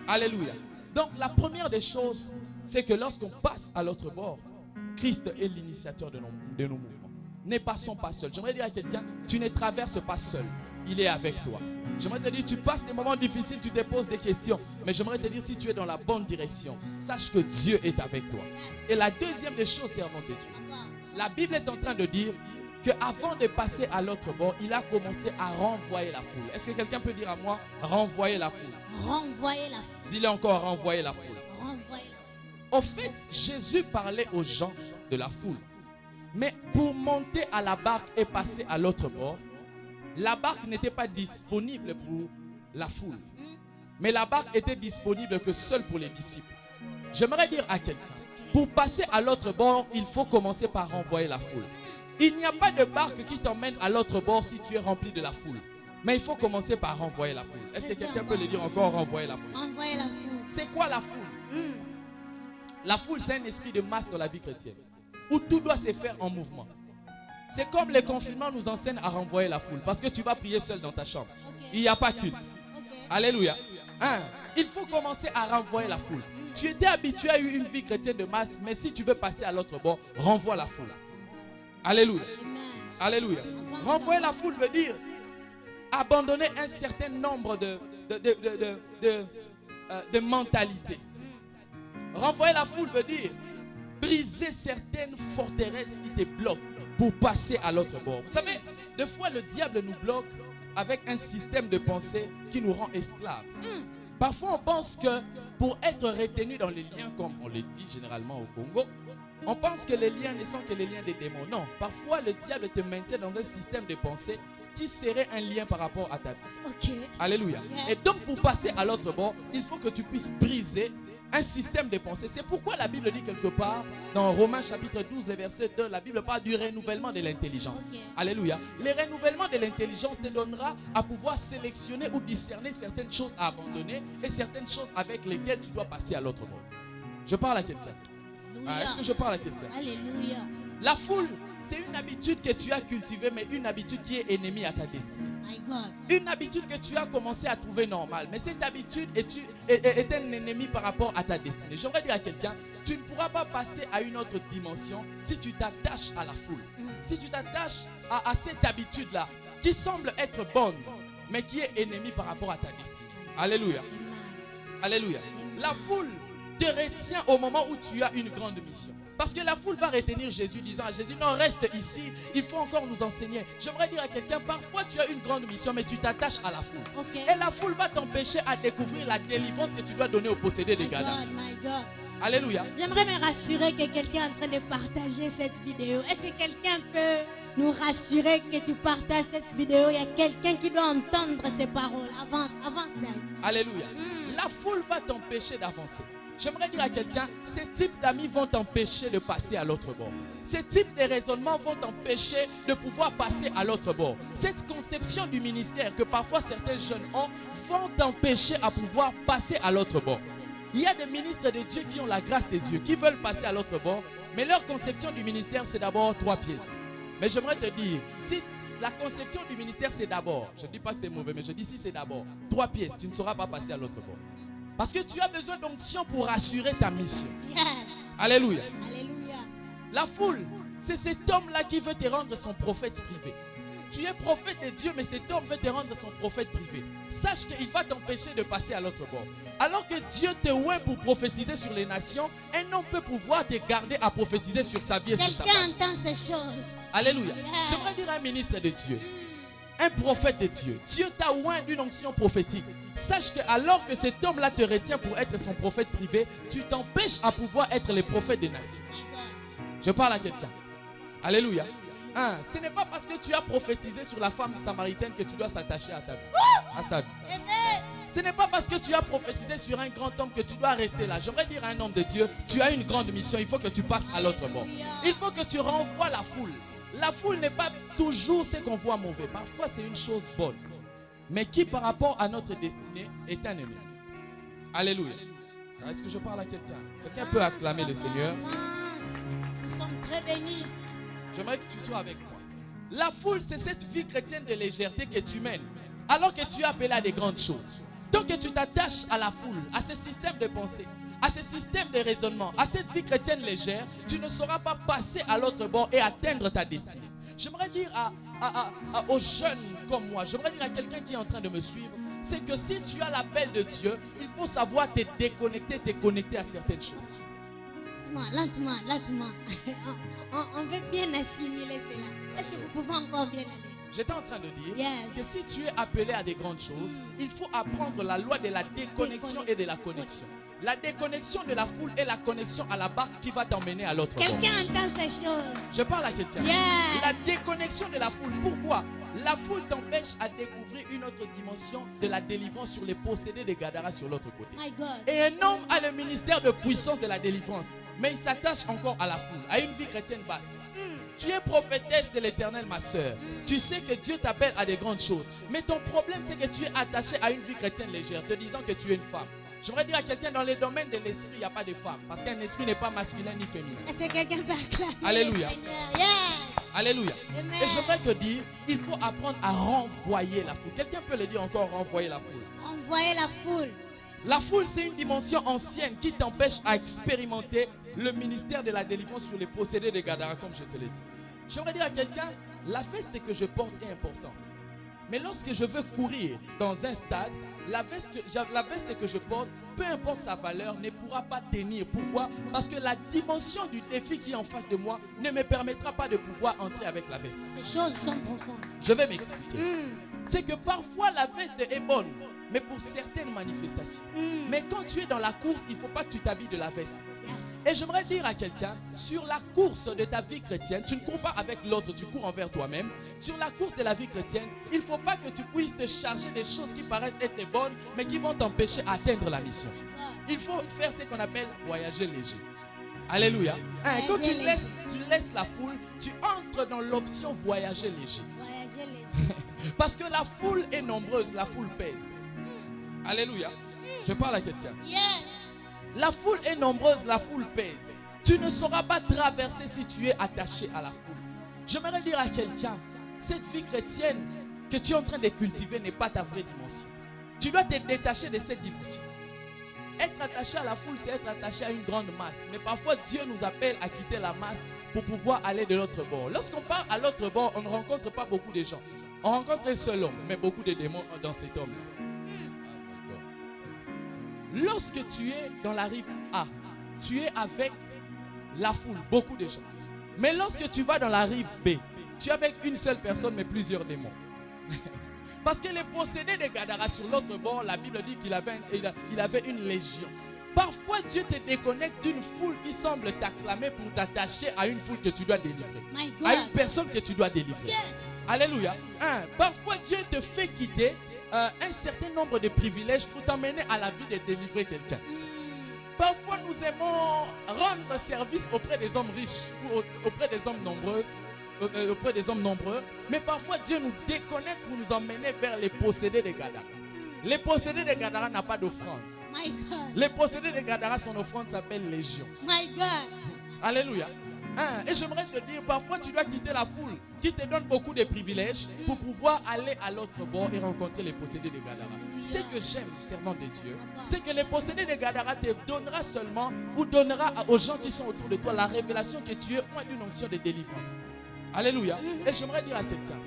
Alléluia. Donc la première des choses, c'est que lorsqu'on passe à l'autre bord, Christ est l'initiateur de nos mouvements. Ne passons pas seuls. J'aimerais dire à quelqu'un, tu ne traverses pas seul. il est avec toi. J'aimerais te dire, tu passes des moments difficiles, tu te poses des questions. Mais j'aimerais te dire, si tu es dans la bonne direction, sache que Dieu est avec toi. Et la deuxième des choses, servant de Dieu. La Bible est en train de dire qu'avant de passer à l'autre bord, il a commencé à renvoyer la foule. Est-ce que quelqu'un peut dire à moi, renvoyer la foule? Renvoyer la foule. Dis-le encore, renvoyer la foule. Renvoyer la foule. En fait, Jésus parlait aux gens de la foule. Mais pour monter à la barque et passer à l'autre bord, la barque n'était pas disponible pour la foule. Mais la barque était disponible que seule pour les disciples. J'aimerais dire à quelqu'un, pour passer à l'autre bord, il faut commencer par renvoyer la foule. Il n'y a pas de barque qui t'emmène à l'autre bord si tu es rempli de la foule. Mais il faut commencer par renvoyer la foule. Est-ce que quelqu'un peut le dire encore, renvoyer la foule? Renvoyer la foule. C'est quoi la foule? La foule, c'est un esprit de masse dans la vie chrétienne, où tout doit se faire en mouvement. C'est comme le confinement nous enseigne à renvoyer la foule, parce que tu vas prier seul dans ta chambre. Il n'y a pas culte. Alléluia. Il faut commencer à renvoyer la foule. Tu étais habitué à une vie chrétienne de masse, mais si tu veux passer à l'autre bord, renvoie la foule. Alléluia. Alléluia. Renvoyer la foule veut dire abandonner un certain nombre de mentalités. Renvoyer la foule veut dire briser certaines forteresses qui te bloquent pour passer à l'autre bord. Vous savez, des fois le diable nous bloque avec un système de pensée qui nous rend esclaves. Parfois on pense que pour être retenu dans les liens, comme on le dit généralement au Congo, on pense que les liens ne sont que les liens des démons. Non, parfois le diable te maintient dans un système de pensée qui serait un lien par rapport à ta vie. Alléluia. Et donc pour passer à l'autre bord, il faut que tu puisses briser un système de pensée. C'est pourquoi la Bible dit quelque part, dans Romains chapitre 12, le verset 2, la Bible parle du renouvellement de l'intelligence. Alléluia. Le renouvellement de l'intelligence te donnera à pouvoir sélectionner ou discerner certaines choses à abandonner et certaines choses avec lesquelles tu dois passer à l'autre bord. Je parle à quelqu'un. Est-ce que je parle à quelqu'un? Alléluia. La foule, c'est une habitude que tu as cultivée, mais une habitude qui est ennemie à ta destinée. My God. Une habitude que tu as commencé à trouver normale, mais cette habitude est un ennemi par rapport à ta destinée. J'aimerais dire à quelqu'un, tu ne pourras pas passer à une autre dimension si tu t'attaches à la foule. Si tu t'attaches à cette habitude-là, qui semble être bonne, mais qui est ennemie par rapport à ta destinée. Alléluia. Alléluia. La foule te retient au moment où tu as une grande mission. Parce que la foule va retenir Jésus disant à Jésus, non, reste ici, il faut encore nous enseigner. J'aimerais dire à quelqu'un, parfois tu as une grande mission, mais tu t'attaches à la foule. Et la foule va t'empêcher à découvrir la délivrance que tu dois donner au possédé des Gadara. My God. Alléluia. J'aimerais me rassurer que quelqu'un est en train de partager cette vidéo. Est-ce que quelqu'un peut nous rassurer que tu partages cette vidéo? Il y a quelqu'un qui doit entendre ces paroles. Avance, avance. Alléluia. La foule va t'empêcher d'avancer. J'aimerais dire à quelqu'un, ces types d'amis vont t'empêcher de passer à l'autre bord. Ces types de raisonnements vont t'empêcher de pouvoir passer à l'autre bord. Cette conception du ministère que parfois certains jeunes ont vont t'empêcher à pouvoir passer à l'autre bord. Il y a des ministres de Dieu qui ont la grâce de Dieu, qui veulent passer à l'autre bord, mais leur conception du ministère, c'est d'abord 3 pièces. Mais j'aimerais te dire, si la conception du ministère, c'est d'abord, je ne dis pas que c'est mauvais, mais je dis si c'est d'abord 3 pièces, tu ne sauras pas passer à l'autre bord. Parce que tu as besoin d'onction pour assurer ta mission. Yes. Alléluia. Alléluia. La foule, c'est cet homme-là qui veut te rendre son prophète privé. Tu es prophète de Dieu, mais cet homme veut te rendre son prophète privé. Sache qu'il va t'empêcher de passer à l'autre bord. Alors que Dieu te oint pour prophétiser sur les nations, un homme peut pouvoir te garder à prophétiser sur sa vie et sur sa femme. Quelqu'un entend ces choses. Alléluia. Yeah. J'aimerais dire à un ministre de Dieu, un prophète de Dieu. Dieu t'a oint d'une onction prophétique. Sache que alors que cet homme-là te retient pour être son prophète privé, tu t'empêches à pouvoir être le prophète des nations. Je parle à quelqu'un. Alléluia. Ce n'est pas parce que tu as prophétisé sur la femme samaritaine que tu dois s'attacher à ta vie, à sa vie. Ce n'est pas parce que tu as prophétisé sur un grand homme que tu dois rester là. J'aimerais dire à un homme de Dieu, tu as une grande mission, il faut que tu passes à l'autre bord. Il faut que tu renvoies la foule. La foule n'est pas toujours ce qu'on voit mauvais. Parfois, c'est une chose bonne. Mais qui, par rapport à notre destinée, est un ennemi. Alléluia. Est-ce que je parle à quelqu'un? Quelqu'un peut acclamer le Seigneur? Nous sommes très bénis. J'aimerais que tu sois avec moi. La foule, c'est cette vie chrétienne de légèreté que tu mènes, alors que tu es appelé à des grandes choses. Tant que tu t'attaches à la foule, à ce système de pensée, à ce système de raisonnement, à cette vie chrétienne légère, tu ne sauras pas passer à l'autre bord et atteindre ta destinée. J'aimerais dire aux jeunes comme moi, j'aimerais dire à quelqu'un qui est en train de me suivre, c'est que si tu as l'appel de Dieu, il faut savoir te déconnecter, te connecter à certaines choses. Lentement. On veut bien assimiler cela. Est-ce que vous pouvez encore bien aller? J'étais en train de dire Yes. que si tu es appelé à des grandes choses, il faut apprendre la loi de la déconnexion et de la connexion. La déconnexion de la foule et la connexion à la barque qui va t'emmener à l'autre bord. Quelqu'un entend ces choses? Je parle à quelqu'un. Yes. La déconnexion de la foule. Pourquoi? La foule t'empêche à découvrir une autre dimension de la délivrance sur les possédés de Gadara sur l'autre côté. My God. Et un homme a le ministère de puissance de la délivrance, mais il s'attache encore à la foule, à une vie chrétienne basse. Tu es prophétesse de l'Éternel, ma soeur. Tu sais que Dieu t'appelle à des grandes choses. Mais ton problème, c'est que tu es attaché à une vie chrétienne légère, te disant que tu es une femme. J'aimerais dire à quelqu'un, dans les domaines de l'esprit, il n'y a pas de femme. Parce qu'un esprit n'est pas masculin ni féminin. Est-ce que quelqu'un peut acclamer Alléluia. le Seigneur? Yes. Alléluia. Amen. Et j'aimerais te dire, il faut apprendre à renvoyer la foule. Quelqu'un peut le dire encore, renvoyer la foule. Envoyez la foule. La foule, c'est une dimension ancienne qui t'empêche à expérimenter le ministère de la délivrance sur les possédés de Gadara, comme je te l'ai dit. J'aimerais dire à quelqu'un, la veste que je porte est importante. Mais lorsque je veux courir dans un stade, la veste que je porte, peu importe sa valeur, ne pourra pas tenir. Pourquoi? Parce que la dimension du défi qui est en face de moi ne me permettra pas de pouvoir entrer avec la veste. Ces choses sont profondes. Je vais m'expliquer. C'est que parfois la veste est bonne, mais pour certaines manifestations. Mais quand tu es dans la course, il ne faut pas que tu t'habilles de la veste. Yes. Et j'aimerais dire à quelqu'un, sur la course de ta vie chrétienne, tu ne cours pas avec l'autre, tu cours envers toi-même. Sur la course de la vie chrétienne, il ne faut pas que tu puisses te charger des choses qui paraissent être bonnes, mais qui vont t'empêcher d'atteindre la mission. Il faut faire ce qu'on appelle voyager léger. Alléluia. Quand tu laisses la foule, tu entres dans l'option voyager léger. Voyager les... Parce que la foule est nombreuse, la foule pèse. Alléluia. Je parle à quelqu'un. Yeah. La foule est nombreuse, la foule pèse. Tu ne sauras pas traverser si tu es attaché à la foule. J'aimerais dire à quelqu'un, cette vie chrétienne que tu es en train de cultiver n'est pas ta vraie dimension. Tu dois te détacher de cette dimension. Être attaché à la foule, c'est être attaché à une grande masse. Mais parfois, Dieu nous appelle à quitter la masse pour pouvoir aller de l'autre bord. Lorsqu'on part à l'autre bord, on ne rencontre pas beaucoup de gens. On rencontre un seul homme, mais beaucoup de démons dans cet homme. Lorsque tu es dans la rive A, tu es avec la foule, beaucoup de gens. Mais lorsque tu vas dans la rive B, tu es avec une seule personne, mais plusieurs démons. Parce que les possédés de Gadara sur l'autre bord, la Bible dit qu'il avait une légion. Parfois, Dieu te déconnecte d'une foule qui semble t'acclamer pour t'attacher à une foule que tu dois délivrer. À une personne que tu dois délivrer. Yes. Alléluia. Parfois, Dieu te fait quitter un certain nombre de privilèges pour t'emmener à la vie de délivrer quelqu'un. Parfois, nous aimons rendre service auprès des hommes riches ou auprès des hommes nombreux, mais parfois Dieu nous déconnecte pour nous emmener vers les possédés de Gadara. Les possédés de Gadara n'ont pas d'offrande. My God. Les possédés de Gadara, son offrande s'appelle Légion. My God. Alléluia. Et j'aimerais te dire, parfois tu dois quitter la foule qui te donne beaucoup de privilèges pour pouvoir aller à l'autre bord et rencontrer les possédés de Gadara. Ce que j'aime, servant de Dieu, c'est que les possédés de Gadara te donnera seulement ou donnera aux gens qui sont autour de toi la révélation que tu es point d'une onction de délivrance. Alléluia. Et j'aimerais dire à quelqu'un,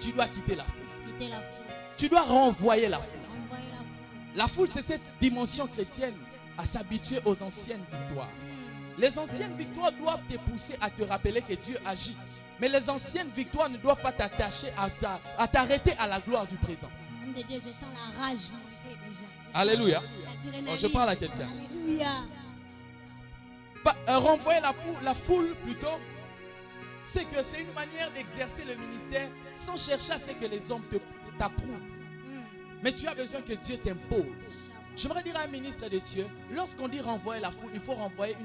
tu dois quitter la foule. Quittez la foule. Tu dois renvoyer la foule. Envoyez la foule. La foule, c'est cette dimension chrétienne à s'habituer aux anciennes victoires. Les anciennes victoires doivent te pousser à te rappeler que Dieu agit. Mais les anciennes victoires ne doivent pas t'attacher à t'arrêter à la gloire du présent. Homme de Dieu, je sens la rage monter déjà. Alléluia. L'adrénaline. Je parle à quelqu'un. Alléluia. Renvoyer la foule plutôt, c'est que c'est une manière d'exercer le ministère sans chercher à ce que les hommes t'approuvent. Mais tu as besoin que Dieu t'impose. J'aimerais dire à un ministre de Dieu, lorsqu'on dit renvoyer la foule, il faut renvoyer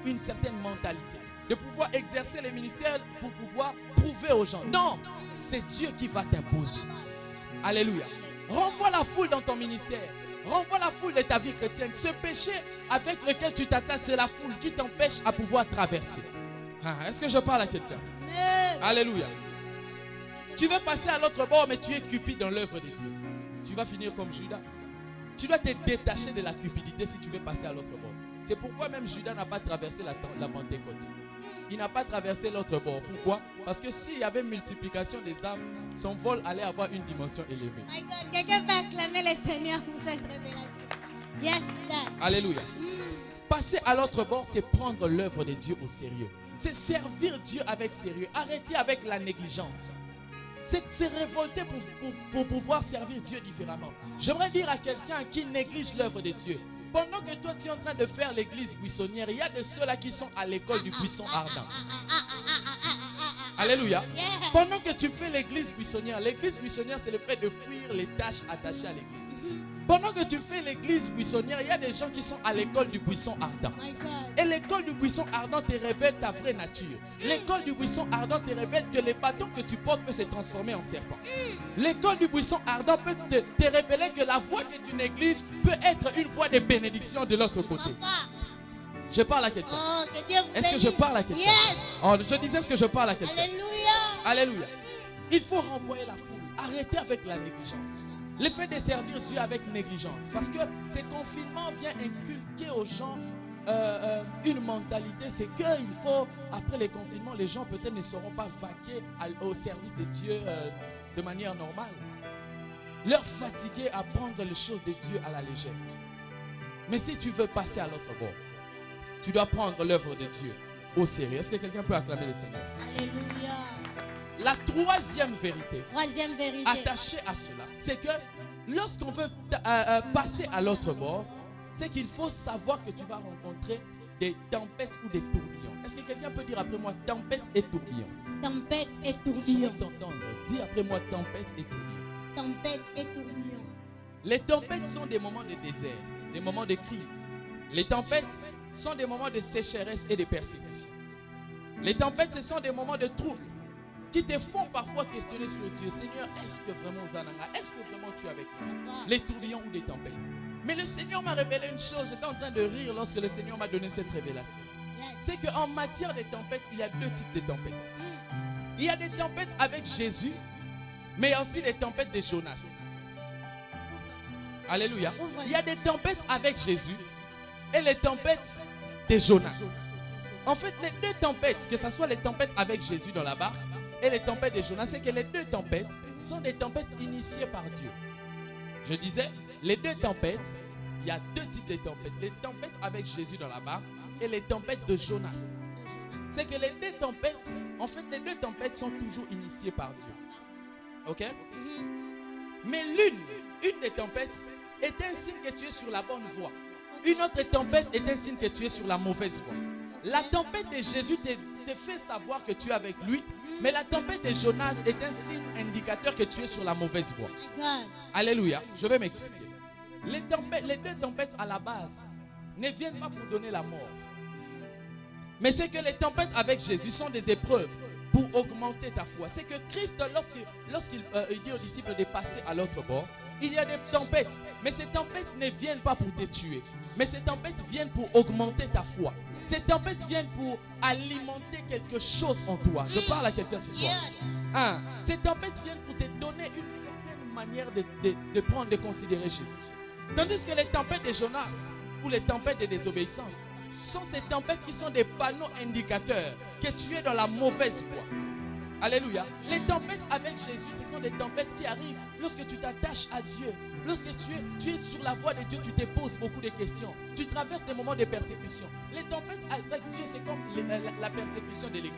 une certaine mentalité. De pouvoir exercer le ministère pour pouvoir prouver aux gens. Non, c'est Dieu qui va t'imposer. Alléluia. Renvoie la foule dans ton ministère. Renvoie la foule de ta vie chrétienne. Ce péché avec lequel tu t'attaches, c'est la foule qui t'empêche à pouvoir traverser. Est-ce que je parle à quelqu'un? Alléluia. Tu veux passer à l'autre bord, mais tu es cupide dans l'œuvre de Dieu. Tu vas finir comme Judas. Tu dois te détacher de la cupidité si tu veux passer à l'autre bord. C'est pourquoi même Judas n'a pas traversé la Pentecôte. Il n'a pas traversé l'autre bord. Pourquoi? Parce que s'il y avait multiplication des âmes, son vol allait avoir une dimension élevée. My God, quelqu'un peut acclamer le Seigneur pour cette révélation. Yes, Dad. Alléluia. Passer à l'autre bord, c'est prendre l'œuvre de Dieu au sérieux. C'est servir Dieu avec sérieux. Arrêter avec la négligence. C'est se révolter pour pouvoir servir Dieu différemment. J'aimerais dire à quelqu'un qui néglige l'œuvre de Dieu, pendant que toi tu es en train de faire l'église buissonnière, il y a de ceux-là qui sont à l'école du buisson ardent. Alléluia. Yeah. Pendant que tu fais l'église buissonnière c'est le fait de fuir les tâches attachées à l'église. Pendant que tu fais l'église buissonnière, il y a des gens qui sont à l'école du buisson ardent. My God. Et l'école du buisson ardent te révèle ta vraie nature. L'école du buisson ardent te révèle que les bâtons que tu portes peuvent se transformer en serpent. L'école du buisson ardent peut te révéler que la voie que tu négliges peut être une voie de bénédiction de l'autre côté. Papa. Je parle à quelqu'un. Oh, que Dieu vous Est-ce que je bénisse. parle à quelqu'un? Yes. Oh, je disais, est-ce que je parle à quelqu'un? Alléluia. Alléluia. Il faut renvoyer la foule. Arrêtez avec la négligence. Le fait de servir Dieu avec négligence. Parce que ces confinements viennent inculquer aux gens une mentalité. C'est qu'il faut, après les confinements, les gens peut-être ne seront pas vaqués au service de Dieu de manière normale. Leur fatiguer à prendre les choses de Dieu à la légère. Mais si tu veux passer à l'autre bord, tu dois prendre l'œuvre de Dieu au sérieux. Est-ce que quelqu'un peut acclamer le Seigneur? Alléluia. La troisième vérité Troisième vérité. attachée à cela, c'est que lorsqu'on veut passer à l'autre bord, c'est qu'il faut savoir que tu vas rencontrer des tempêtes ou des tourbillons. Est-ce que quelqu'un peut dire après moi tempête et tourbillon? Tempête et Je tourbillon. veux t'entendre. Dis après moi tempête et tourbillon. Tempête et tourbillon. Les tempêtes sont des moments de désert, des moments de crise. Les tempêtes sont des moments de sécheresse et de persécution. Les tempêtes, ce sont des moments de trouble qui te font parfois questionner sur Dieu. Seigneur, est-ce que vraiment Zananga, est-ce que vraiment tu es avec nous? Les tourbillons ou des tempêtes. Mais le Seigneur m'a révélé une chose. J'étais en train de rire lorsque le Seigneur m'a donné cette révélation. Yes. C'est qu'en matière de tempêtes, il y a deux types de tempêtes. Il y a des tempêtes avec Jésus, mais il y a aussi des tempêtes de Jonas. Alléluia. Il y a des tempêtes avec Jésus et les tempêtes de Jonas. En fait, les deux tempêtes, que ce soit les tempêtes avec Jésus dans la barque et les tempêtes de Jonas, c'est que les deux tempêtes sont des tempêtes initiées par Dieu. Je disais, les deux tempêtes, il y a deux types de tempêtes. Les tempêtes avec Jésus dans la barque et les tempêtes de Jonas. C'est que les deux tempêtes, en fait, les deux tempêtes sont toujours initiées par Dieu. Ok? Mais une des tempêtes est un signe que tu es sur la bonne voie. Une autre tempête est un signe que tu es sur la mauvaise voie. La tempête de Jésus te fait savoir que tu es avec lui, mais la tempête de Jonas est un signe indicateur que tu es sur la mauvaise voie. My God. Alléluia. Je vais m'expliquer. Les deux tempêtes à la base ne viennent pas pour donner la mort. Mais c'est que les tempêtes avec Jésus sont des épreuves pour augmenter ta foi. C'est que Christ, lorsqu'il dit aux disciples de passer à l'autre bord, il y a des tempêtes. Mais ces tempêtes ne viennent pas pour te tuer. Mais ces tempêtes viennent pour augmenter ta foi. Ces tempêtes viennent pour alimenter quelque chose en toi. Je parle à quelqu'un ce soir. Yes. Ces tempêtes viennent pour te donner une certaine manière de prendre, de considérer Jésus. Tandis que les tempêtes de Jonas ou les tempêtes de désobéissance sont ces tempêtes qui sont des panneaux indicateurs que tu es dans la mauvaise voie. Alléluia. Les tempêtes avec Jésus, ce sont des tempêtes qui arrivent lorsque tu t'attaches à Dieu. Lorsque tu es sur la voie de Dieu, tu te poses beaucoup de questions. Tu traverses des moments de persécution. Les tempêtes avec Dieu, c'est comme la persécution de l'église.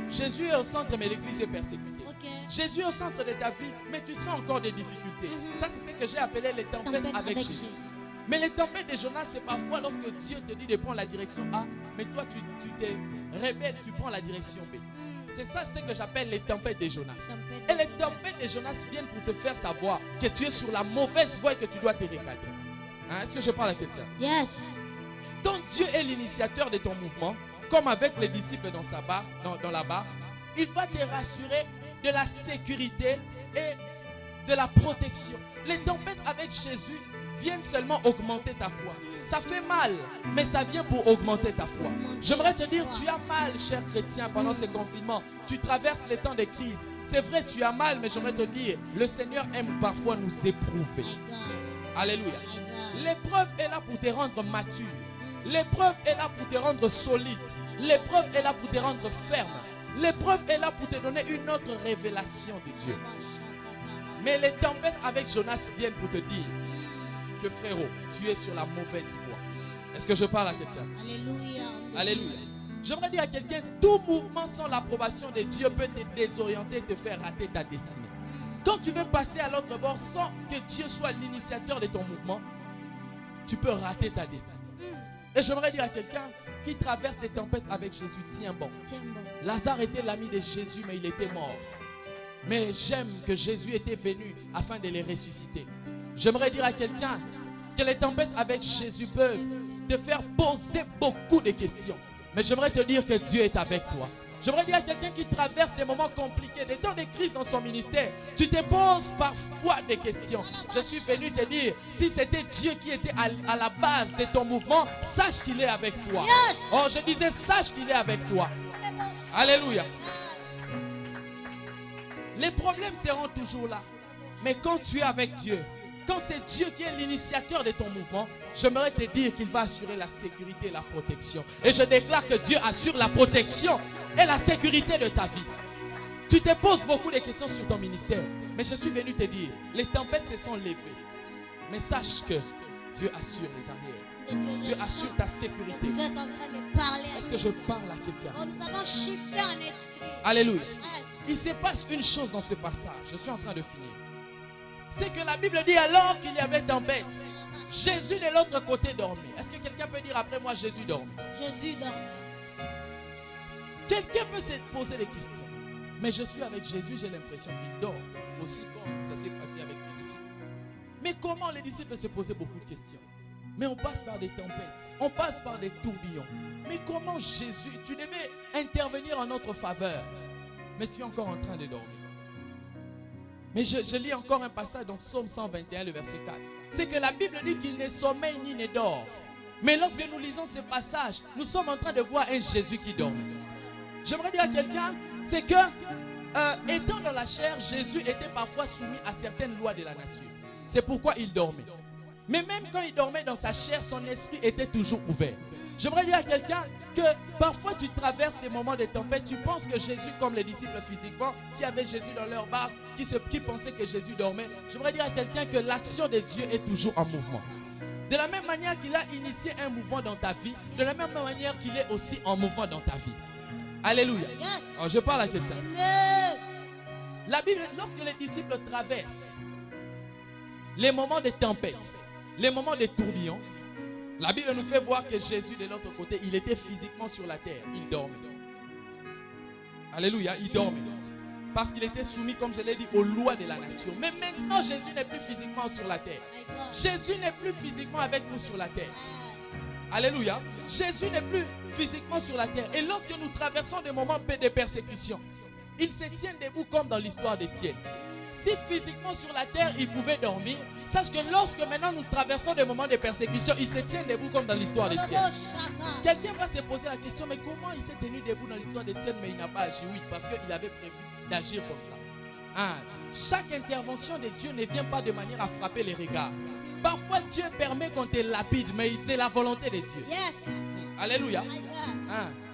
Jésus est au centre, mais l'église est persécutée. Ok. Jésus est au centre de ta vie, mais tu sens encore des difficultés. Ça, c'est ce que j'ai appelé les tempêtes avec Jésus. Mais les tempêtes de Jonas, c'est parfois lorsque Dieu te dit de prendre la direction A, mais toi, tu te rebelles, tu prends la direction B. C'est ça ce que j'appelle les tempêtes de Jonas. Et les tempêtes de Jonas viennent pour te faire savoir que tu es sur la mauvaise voie et que tu dois te recadrer. Est-ce que je parle à quelqu'un? Yes. Quand Dieu est l'initiateur de ton mouvement, comme avec les disciples dans la barre, il va te rassurer de la sécurité et de la protection. Les tempêtes avec Jésus viennent seulement augmenter ta foi. Ça fait mal, mais ça vient pour augmenter ta foi. J'aimerais te dire, tu as mal, cher chrétien, pendant ce confinement. Tu traverses les temps de crise. C'est vrai, tu as mal, mais j'aimerais te dire, le Seigneur aime parfois nous éprouver. My God. Alléluia. My God. L'épreuve est là pour te rendre mature. L'épreuve est là pour te rendre solide. L'épreuve est là pour te rendre ferme. L'épreuve est là pour te donner une autre révélation de Dieu. Mais les tempêtes avec Jonas viennent pour te dire que frérot, tu es sur la mauvaise voie. Est-ce que je parle à quelqu'un? Alléluia. Alléluia. J'aimerais dire à quelqu'un, tout mouvement sans l'approbation de Dieu peut te désorienter et te faire rater ta destinée. Quand tu veux passer à l'autre bord sans que Dieu soit l'initiateur de ton mouvement, tu peux rater ta destinée. Et j'aimerais dire à quelqu'un qui traverse des tempêtes avec Jésus, tiens bon. Lazare était l'ami de Jésus, mais il était mort. Mais j'aime que Jésus était venu afin de les ressusciter. J'aimerais dire à quelqu'un que les tempêtes avec Jésus peuvent te faire poser beaucoup de questions. Mais j'aimerais te dire que Dieu est avec toi. J'aimerais dire à quelqu'un qui traverse des moments compliqués, des temps de crise dans son ministère, tu te poses parfois des questions. Je suis venu te dire, si c'était Dieu qui était à la base de ton mouvement, sache qu'il est avec toi. Yes. Oh, je disais, sache qu'il est avec toi. Alléluia. Les problèmes seront toujours là. Mais quand tu es avec Dieu, quand c'est Dieu qui est l'initiateur de ton mouvement, j'aimerais te dire qu'il va assurer la sécurité et la protection. Et je déclare que Dieu assure la protection et la sécurité de ta vie. Tu te poses beaucoup de questions sur ton ministère. Mais je suis venu te dire, les tempêtes se sont levées. Mais sache que Dieu assure les arrières. Dieu assure ta sécurité. Vous êtes en train de parler. Est-ce que je parle à quelqu'un? Oh, nous avons chiffré un esprit. Alléluia. Yes. Il se passe une chose dans ce passage. Je suis en train de finir. C'est que la Bible dit alors qu'il y avait tempête, Jésus de l'autre côté dormait. Est-ce que quelqu'un peut dire après moi Jésus dormait? Jésus dormait. Quelqu'un peut se poser des questions. Mais je suis avec Jésus, j'ai l'impression qu'il dort. Aussi comme ça s'est passé avec les disciples. Mais comment les disciples se posaient beaucoup de questions? Mais on passe par des tempêtes, on passe par des tourbillons. Mais comment Jésus, tu devais intervenir en notre faveur, mais tu es encore en train de dormir. Mais je lis encore un passage dans Psaume 121, le verset 4. C'est que la Bible dit qu'il ne sommeille ni ne dort. Mais lorsque nous lisons ce passage, nous sommes en train de voir un Jésus qui dort. J'aimerais dire à quelqu'un, c'est que, étant dans la chair, Jésus était parfois soumis à certaines lois de la nature. C'est pourquoi il dormait. Mais même quand il dormait dans sa chair, son esprit était toujours ouvert. J'aimerais dire à quelqu'un que parfois tu traverses des moments de tempête, tu penses que Jésus, comme les disciples physiquement, qui avaient Jésus dans leur barque, qui pensaient que Jésus dormait. J'aimerais dire à quelqu'un que l'action de Dieu est toujours en mouvement. De la même manière qu'il a initié un mouvement dans ta vie, de la même manière qu'il est aussi en mouvement dans ta vie. Alléluia. Yes. Alors je parle à quelqu'un. Amen. La Bible, lorsque les disciples traversent les moments de tempête, les moments de tourbillon, la Bible nous fait voir que Jésus de l'autre côté, il était physiquement sur la terre, il dormait. Alléluia, il dormait. Parce qu'il était soumis, comme je l'ai dit, aux lois de la nature. Mais maintenant, Jésus n'est plus physiquement sur la terre. Jésus n'est plus physiquement avec nous sur la terre. Alléluia. Jésus n'est plus physiquement sur la terre. Et lorsque nous traversons des moments de persécution, il se tient debout comme dans l'histoire d'Étienne. Si physiquement sur la terre, il pouvait dormir, sache que lorsque maintenant nous traversons des moments de persécution, il se tient debout comme dans l'histoire d'Étienne. Quelqu'un va se poser la question, mais comment il s'est tenu debout dans l'histoire d'Étienne, mais il n'a pas agi? Oui, parce qu'il avait prévu d'agir comme ça. Chaque intervention de Dieu ne vient pas de manière à frapper les regards. Parfois, Dieu permet qu'on te lapide, mais c'est la volonté de Dieu. Yes. Alléluia.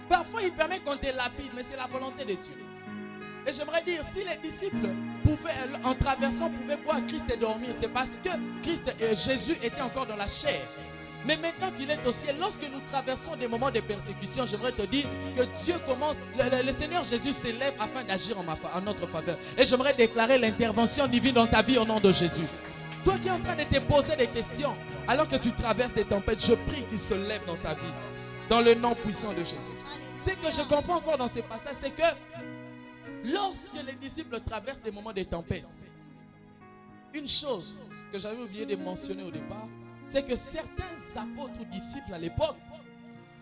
Parfois, il permet qu'on te lapide, mais c'est la volonté de Dieu. Et j'aimerais dire, si les disciples en traversant, pouvaient voir Christ dormir, c'est parce que Jésus était encore dans la chair. Mais maintenant qu'il est au ciel, lorsque nous traversons des moments de persécution, j'aimerais te dire que Dieu commence, le Seigneur Jésus s'élève afin d'agir en notre faveur. Et j'aimerais déclarer l'intervention divine dans ta vie au nom de Jésus. Toi qui es en train de te poser des questions, alors que tu traverses des tempêtes, je prie qu'il se lève dans ta vie, dans le nom puissant de Jésus. Ce que je comprends encore dans ces passages, c'est que lorsque les disciples traversent des moments de tempête, une chose que j'avais oublié de mentionner au départ, c'est que certains apôtres ou disciples à l'époque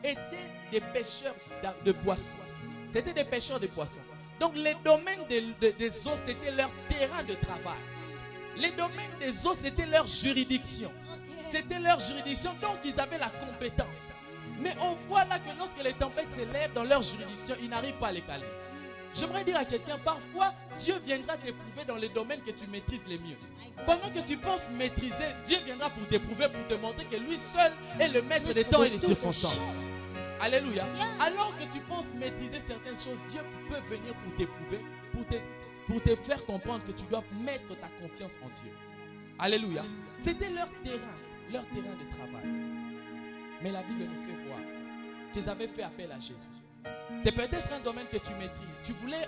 étaient des pêcheurs de poissons. C'était des pêcheurs de poissons. Donc les domaines des eaux, c'était leur terrain de travail. Les domaines des eaux, c'était leur juridiction. C'était leur juridiction, donc ils avaient la compétence. Mais on voit là que lorsque les tempêtes s'élèvent dans leur juridiction, ils n'arrivent pas à les caler. J'aimerais dire à quelqu'un, parfois, Dieu viendra t'éprouver dans les domaines que tu maîtrises les mieux. Pendant que tu penses maîtriser, Dieu viendra pour t'éprouver, pour te montrer que lui seul est le maître des temps et des circonstances. Alléluia. Alors que tu penses maîtriser certaines choses, Dieu peut venir pour t'éprouver, pour te faire comprendre que tu dois mettre ta confiance en Dieu. Alléluia. C'était leur terrain de travail. Mais la Bible nous fait voir qu'ils avaient fait appel à Jésus. C'est peut-être un domaine que tu maîtrises. Tu voulais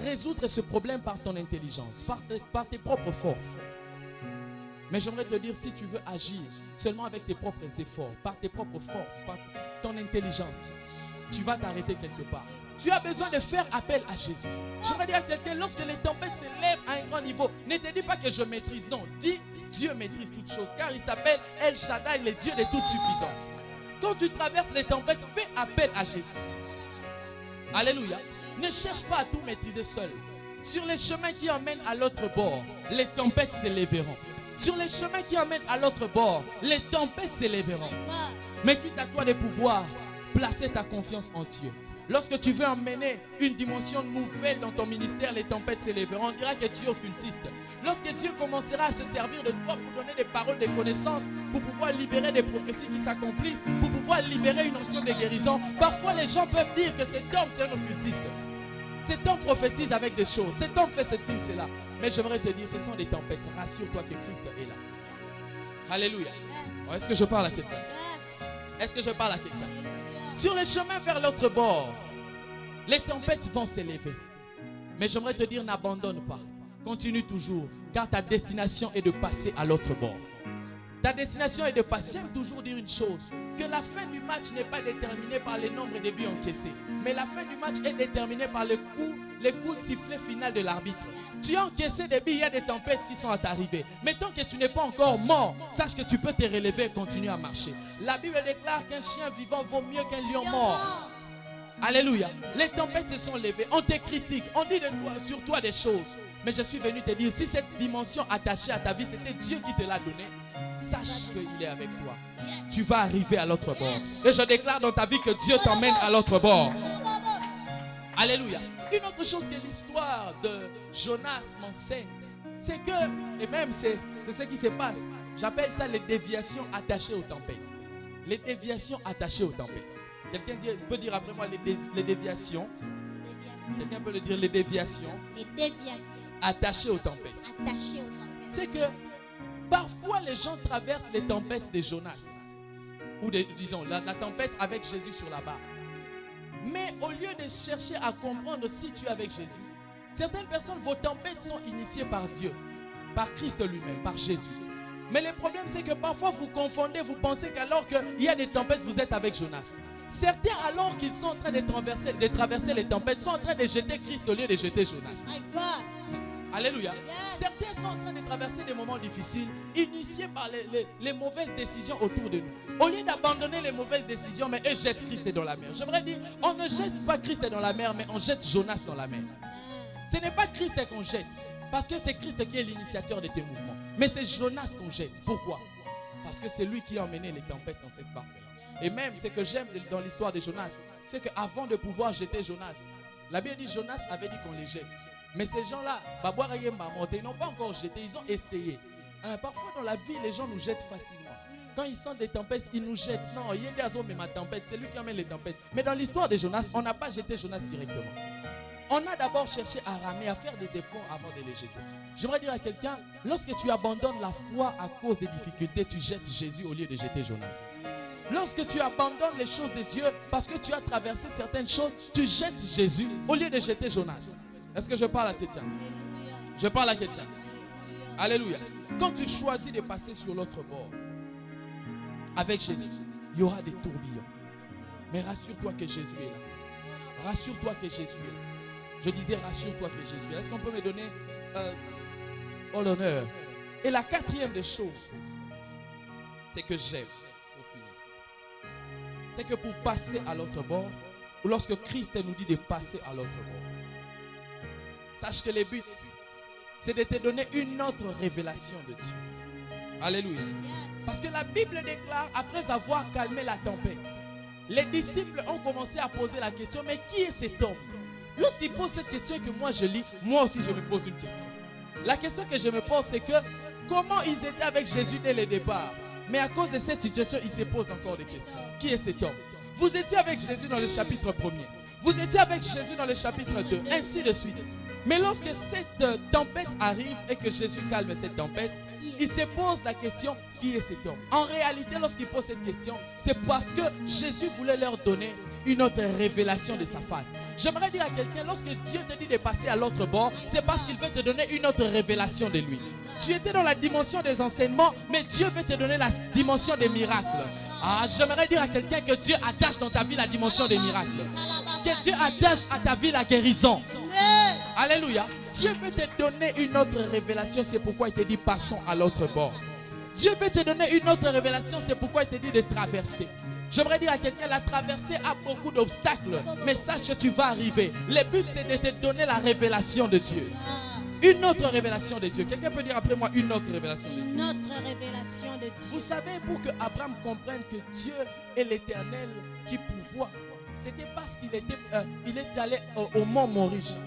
résoudre ce problème par ton intelligence, par tes propres forces. Mais j'aimerais te dire, si tu veux agir seulement avec tes propres efforts, par tes propres forces, par ton intelligence, tu vas t'arrêter quelque part. Tu as besoin de faire appel à Jésus. J'aimerais dire à quelqu'un, lorsque les tempêtes s'élèvent à un grand niveau, ne te dis pas que je maîtrise. Non, dis Dieu maîtrise toutes choses, car il s'appelle El Shaddai, le Dieu de toute suffisance. Quand tu traverses les tempêtes, fais appel à Jésus. Alléluia. Ne cherche pas à tout maîtriser seul. Sur les chemins qui emmènent à l'autre bord, les tempêtes s'élèveront. Sur les chemins qui emmènent à l'autre bord, les tempêtes s'élèveront. Mais quitte à toi de pouvoir placer ta confiance en Dieu. Lorsque tu veux emmener une dimension nouvelle dans ton ministère, les tempêtes s'élèveront. On dira que tu es occultiste. Lorsque Dieu commencera à se servir de toi pour donner des paroles de connaissance, pour pouvoir libérer des prophéties qui s'accomplissent, pour pouvoir libérer une onction de guérison, parfois les gens peuvent dire que cet homme c'est un occultiste. Cet homme prophétise avec des choses. Cet homme fait ceci ou cela. Mais j'aimerais te dire, ce sont des tempêtes. Rassure-toi que Christ est là. Alléluia. Est-ce que je parle à quelqu'un? Est-ce que je parle à quelqu'un? Sur le chemin vers l'autre bord, les tempêtes vont s'élever. Mais j'aimerais te dire, n'abandonne pas. Continue toujours, car ta destination est de passer à l'autre bord. Ta destination est de passer. J'aime toujours dire une chose, que la fin du match n'est pas déterminée par le nombre de buts encaissés, mais la fin du match est déterminée par le coup de sifflet final de l'arbitre. Tu as encaissé des buts, il y a des tempêtes qui sont à t'arriver. Mais tant que tu n'es pas encore mort, sache que tu peux te relever et continuer à marcher. La Bible déclare qu'un chien vivant vaut mieux qu'un lion mort. Alléluia. Les tempêtes se sont levées. On te critique, on dit sur toi des choses. Mais je suis venu te dire, si cette dimension attachée à ta vie, c'était Dieu qui te l'a donnée, sache qu'il est avec toi. Tu vas arriver à l'autre bord. Et je déclare dans ta vie que Dieu t'emmène à l'autre bord. Alléluia. Une autre chose que l'histoire de Jonas m'enseigne, c'est que, et même c'est ce qui se passe, j'appelle ça les déviations attachées aux tempêtes. Les déviations attachées aux tempêtes. Quelqu'un peut dire après moi les déviations. Quelqu'un peut le dire, les déviations. Les déviations. Attachées aux tempêtes. Attachées aux tempêtes. C'est que parfois les gens traversent les tempêtes de Jonas. Ou disons la tempête avec Jésus sur la barre. Mais au lieu de chercher à comprendre si tu es avec Jésus, certaines personnes, vos tempêtes sont initiées par Dieu, par Christ lui-même, par Jésus. Mais le problème, c'est que parfois vous confondez, vous pensez qu'alors qu'il y a des tempêtes, vous êtes avec Jonas. Certains, alors qu'ils sont en train de traverser les tempêtes, sont en train de jeter Christ au lieu de jeter Jonas. My God. Alléluia. Yes. Certains sont en train de traverser des moments difficiles, initiés par les mauvaises décisions autour de nous. Au lieu d'abandonner les mauvaises décisions, mais eux jettent Christ dans la mer. J'aimerais dire, on ne jette pas Christ dans la mer, mais on jette Jonas dans la mer. Ce n'est pas Christ qu'on jette, parce que c'est Christ qui est l'initiateur de tes mouvements. Mais c'est Jonas qu'on jette. Pourquoi? Parce que c'est lui qui a emmené les tempêtes dans cette barque-là. Et même, ce que j'aime dans l'histoire de Jonas, c'est qu'avant de pouvoir jeter Jonas, la Bible dit Jonas avait dit qu'on les jette. Mais ces gens-là, ils n'ont pas encore jeté, ils ont essayé. Parfois dans la vie, les gens nous jettent facilement. Quand ils sentent des tempêtes, ils nous jettent. Non, il y a des mais ma tempête, c'est lui qui emmène les tempêtes. Mais dans l'histoire de Jonas, on n'a pas jeté Jonas directement. On a d'abord cherché à ramer, à faire des efforts avant de les jeter. J'aimerais dire à quelqu'un, lorsque tu abandonnes la foi à cause des difficultés, tu jettes Jésus au lieu de jeter Jonas. Lorsque tu abandonnes les choses de Dieu parce que tu as traversé certaines choses, tu jettes Jésus au lieu de jeter Jonas. Est-ce que je parle à quelqu'un? Je parle à quelqu'un. Alléluia. Quand tu choisis de passer sur l'autre bord avec Jésus, il y aura des tourbillons. Mais rassure-toi que Jésus est là. Rassure-toi que Jésus est là. Je disais rassure-toi que Jésus est là. Est-ce qu'on peut me donner l'honneur? Et la quatrième des choses, c'est que j'aime. C'est que pour passer à l'autre bord, ou lorsque Christ nous dit de passer à l'autre bord, sache que le but, c'est de te donner une autre révélation de Dieu. Alléluia. Parce que la Bible déclare, après avoir calmé la tempête, les disciples ont commencé à poser la question, mais qui est cet homme lorsqu'il pose cette question que moi je lis, moi aussi je me pose une question. La question que je me pose, c'est que comment ils étaient avec Jésus dès le départ? Mais à cause de cette situation, ils se posent encore des questions. Qui est cet homme? Vous étiez avec Jésus dans le chapitre 1er. Vous étiez avec Jésus dans le chapitre 2, ainsi de suite. Mais lorsque cette tempête arrive et que Jésus calme cette tempête, il se pose la question, qui est cet homme? En réalité, lorsqu'il pose cette question, c'est parce que Jésus voulait leur donner une autre révélation de sa face. J'aimerais dire à quelqu'un, lorsque Dieu te dit de passer à l'autre bord, c'est parce qu'il veut te donner une autre révélation de lui. Tu étais dans la dimension des enseignements, mais Dieu veut te donner la dimension des miracles. Ah, j'aimerais dire à quelqu'un que Dieu attache dans ta vie la dimension des miracles. Que Dieu attache à ta vie la guérison. Alléluia. Dieu veut te donner une autre révélation, c'est pourquoi il te dit passons à l'autre bord. Dieu veut te donner une autre révélation, c'est pourquoi il te dit de traverser. J'aimerais dire à quelqu'un, la traversée a beaucoup d'obstacles, mais sache que tu vas arriver. Le but, c'est de te donner la révélation de Dieu. Une autre révélation de Dieu. Quelqu'un peut dire après moi une autre révélation de Dieu. Une autre révélation de Dieu. Vous savez, pour que Abraham comprenne que Dieu est l'Éternel qui pourvoit, c'était parce qu'il il est allé au mont Moriah.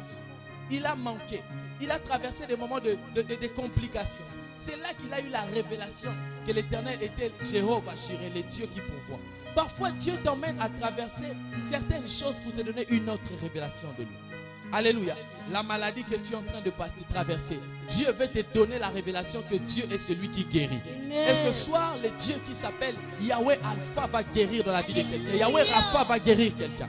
Il a manqué. Il a traversé des moments de complications. C'est là qu'il a eu la révélation que l'Éternel était Jéhovah Jireh, le Dieu qui pourvoit. Parfois, Dieu t'emmène à traverser certaines choses pour te donner une autre révélation de lui. Alléluia. La maladie que tu es en train de traverser, Dieu veut te donner la révélation que Dieu est celui qui guérit. Amen. Et ce soir, le Dieu qui s'appelle Yahweh Alpha va guérir dans la vie de quelqu'un. Yahweh Rapha va guérir quelqu'un.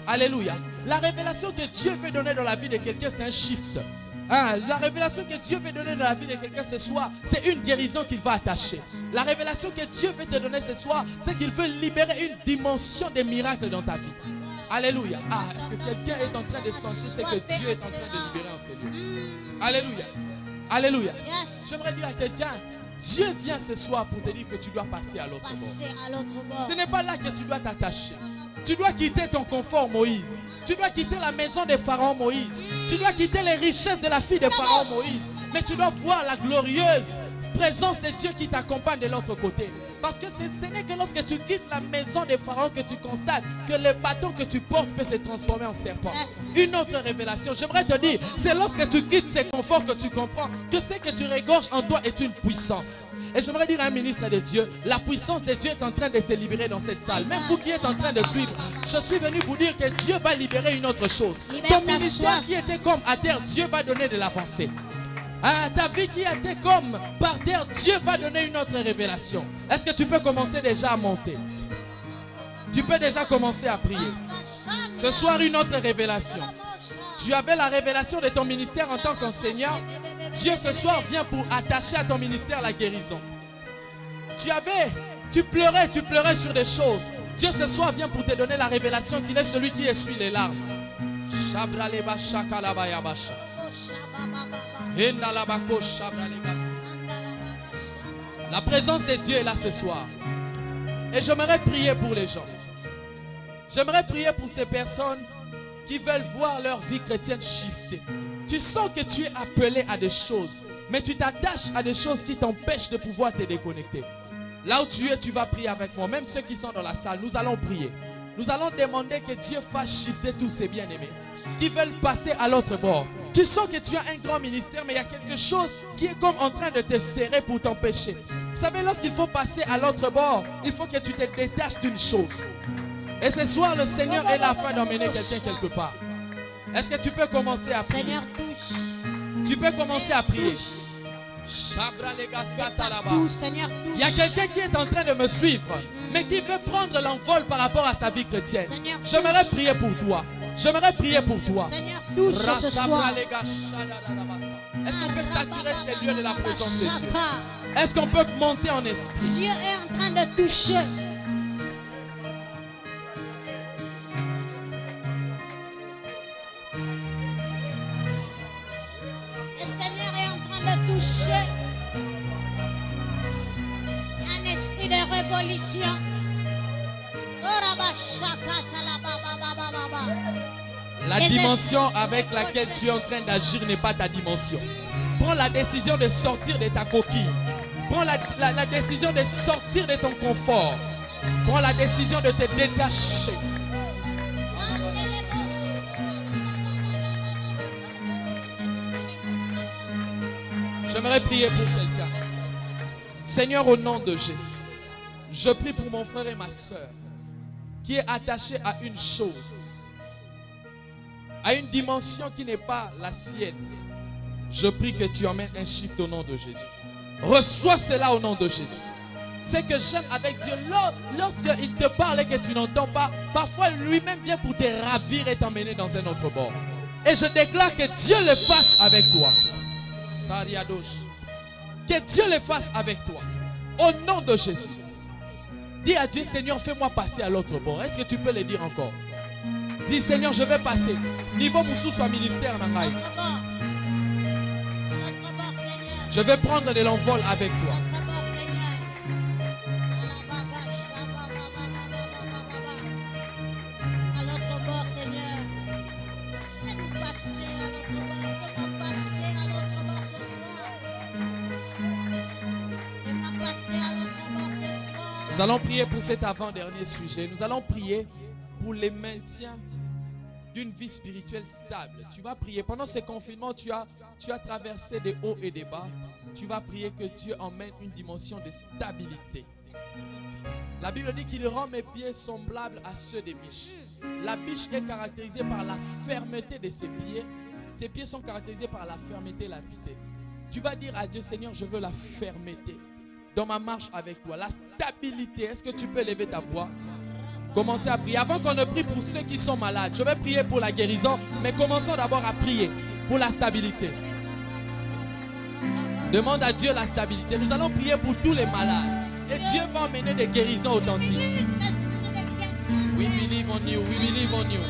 Alléluia. La révélation que Dieu veut donner dans la vie de quelqu'un, c'est un shift. La révélation que Dieu veut donner dans la vie de quelqu'un ce soir, c'est une guérison qu'il va attacher. La révélation que Dieu veut te donner ce soir, c'est qu'il veut libérer une dimension de miracles dans ta vie. Alléluia. Est-ce que quelqu'un est en train de sentir ce que Dieu est en train de libérer en ces lieux? Alléluia. Alléluia. Yes. J'aimerais dire à quelqu'un, Dieu vient ce soir pour te dire que tu dois passer à l'autre bord. Passer à l'autre bord. Ce n'est pas là que tu dois t'attacher. Tu dois quitter ton confort, Moïse. Tu dois quitter la maison de Pharaon, Moïse. Tu dois quitter les richesses de la fille de Pharaon, Moïse. Mais tu dois voir la glorieuse présence de Dieu qui t'accompagne de l'autre côté. Parce que ce n'est que lorsque tu quittes la maison de Pharaon que tu constates que le bâton que tu portes peut se transformer en serpent. Une autre révélation, j'aimerais te dire, c'est lorsque tu quittes ces conforts que tu comprends que ce que tu régorges en toi est une puissance. Et j'aimerais dire à un ministre de Dieu, la puissance de Dieu est en train de se libérer dans cette salle. Même vous qui êtes en train de suivre, je suis venu vous dire que Dieu va libérer une autre chose. Ton ministère qui était comme à terre, Dieu va donner de l'avancée. Ta vie qui était comme par terre, Dieu va donner une autre révélation. Est-ce que tu peux commencer déjà à monter? Tu peux déjà commencer à prier. Ce soir, une autre révélation. Tu avais la révélation de ton ministère en tant qu'enseignant. Dieu ce soir vient pour attacher à ton ministère la guérison. Tu pleurais sur des choses. Dieu ce soir vient pour te donner la révélation qu'il est celui qui essuie les larmes. La présence de Dieu est là ce soir. Et j'aimerais prier pour les gens. J'aimerais prier pour ces personnes qui veulent voir leur vie chrétienne shifter. Tu sens que tu es appelé à des choses, mais tu t'attaches à des choses qui t'empêchent de pouvoir te déconnecter. Là où tu es, tu vas prier avec moi. Même ceux qui sont dans la salle, nous allons prier. Nous allons demander que Dieu fasse shifter tous ces bien-aimés qui veulent passer à l'autre bord. Tu sens que tu as un grand ministère, mais il y a quelque chose qui est comme en train de te serrer pour t'empêcher. Vous savez, lorsqu'il faut passer à l'autre bord, il faut que tu te détaches d'une chose. Et ce soir, le Seigneur est là afin d'emmener quelqu'un quelque part. Est-ce que tu peux commencer à prier? Seigneur, touche. Tu peux commencer à prier. Seigneur, touche. Il y a quelqu'un qui est en train de me suivre, mais qui veut prendre l'envol par rapport à sa vie chrétienne. J'aimerais prier pour toi. J'aimerais prier pour toi. Seigneur, touche ce soir. Est-ce qu'on peut saturer ces lieux de la présence de Dieu? Est-ce qu'on peut monter en esprit? Dieu est en train de toucher. Le Seigneur est en train de toucher. Un esprit de révolution. La dimension avec laquelle tu es en train d'agir n'est pas ta dimension. Prends la décision de sortir de ta coquille. Prends la décision de sortir de ton confort. Prends la décision de te détacher. J'aimerais prier pour quelqu'un. Seigneur, au nom de Jésus, je prie pour mon frère et ma soeur qui est attaché à une chose, à une dimension qui n'est pas la sienne. Je prie que tu emmènes un shift au nom de Jésus. Reçois cela au nom de Jésus. C'est que j'aime avec Dieu, lorsqu'il te parle et que tu n'entends pas, parfois lui-même vient pour te ravir et t'emmener dans un autre bord. Et je déclare que Dieu le fasse avec toi. Que Dieu le fasse avec toi. Au nom de Jésus. Dis à Dieu, Seigneur, fais-moi passer à l'autre bord. Est-ce que tu peux le dire encore? Dis, Seigneur, je vais passer. Niveau Moussou soit ministère Nangaï. Je vais prendre de l'envol avec toi. À l'autre bord, Seigneur. Fais-nous passer à l'autre bord. Fais-moi passer à l'autre bord ce soir. Fais-moi passer à l'autre bord ce soir. Nous allons prier pour cet avant-dernier sujet. Nous allons prier pour les maintiens d'une vie spirituelle stable. Tu vas prier. Pendant ce confinement, tu as traversé des hauts et des bas. Tu vas prier que Dieu emmène une dimension de stabilité. La Bible dit qu'il rend mes pieds semblables à ceux des biches. La biche est caractérisée par la fermeté de ses pieds. Ses pieds sont caractérisés par la fermeté et la vitesse. Tu vas dire à Dieu, Seigneur, je veux la fermeté dans ma marche avec toi. La stabilité. Est-ce que tu peux lever ta voix? Commencez à prier. Avant qu'on ne prie pour ceux qui sont malades, je vais prier pour la guérison, mais commençons d'abord à prier pour la stabilité. Demande à Dieu la stabilité. Nous allons prier pour tous les malades. Et Dieu va emmener des guérisons authentiques. We believe on you. We believe on you.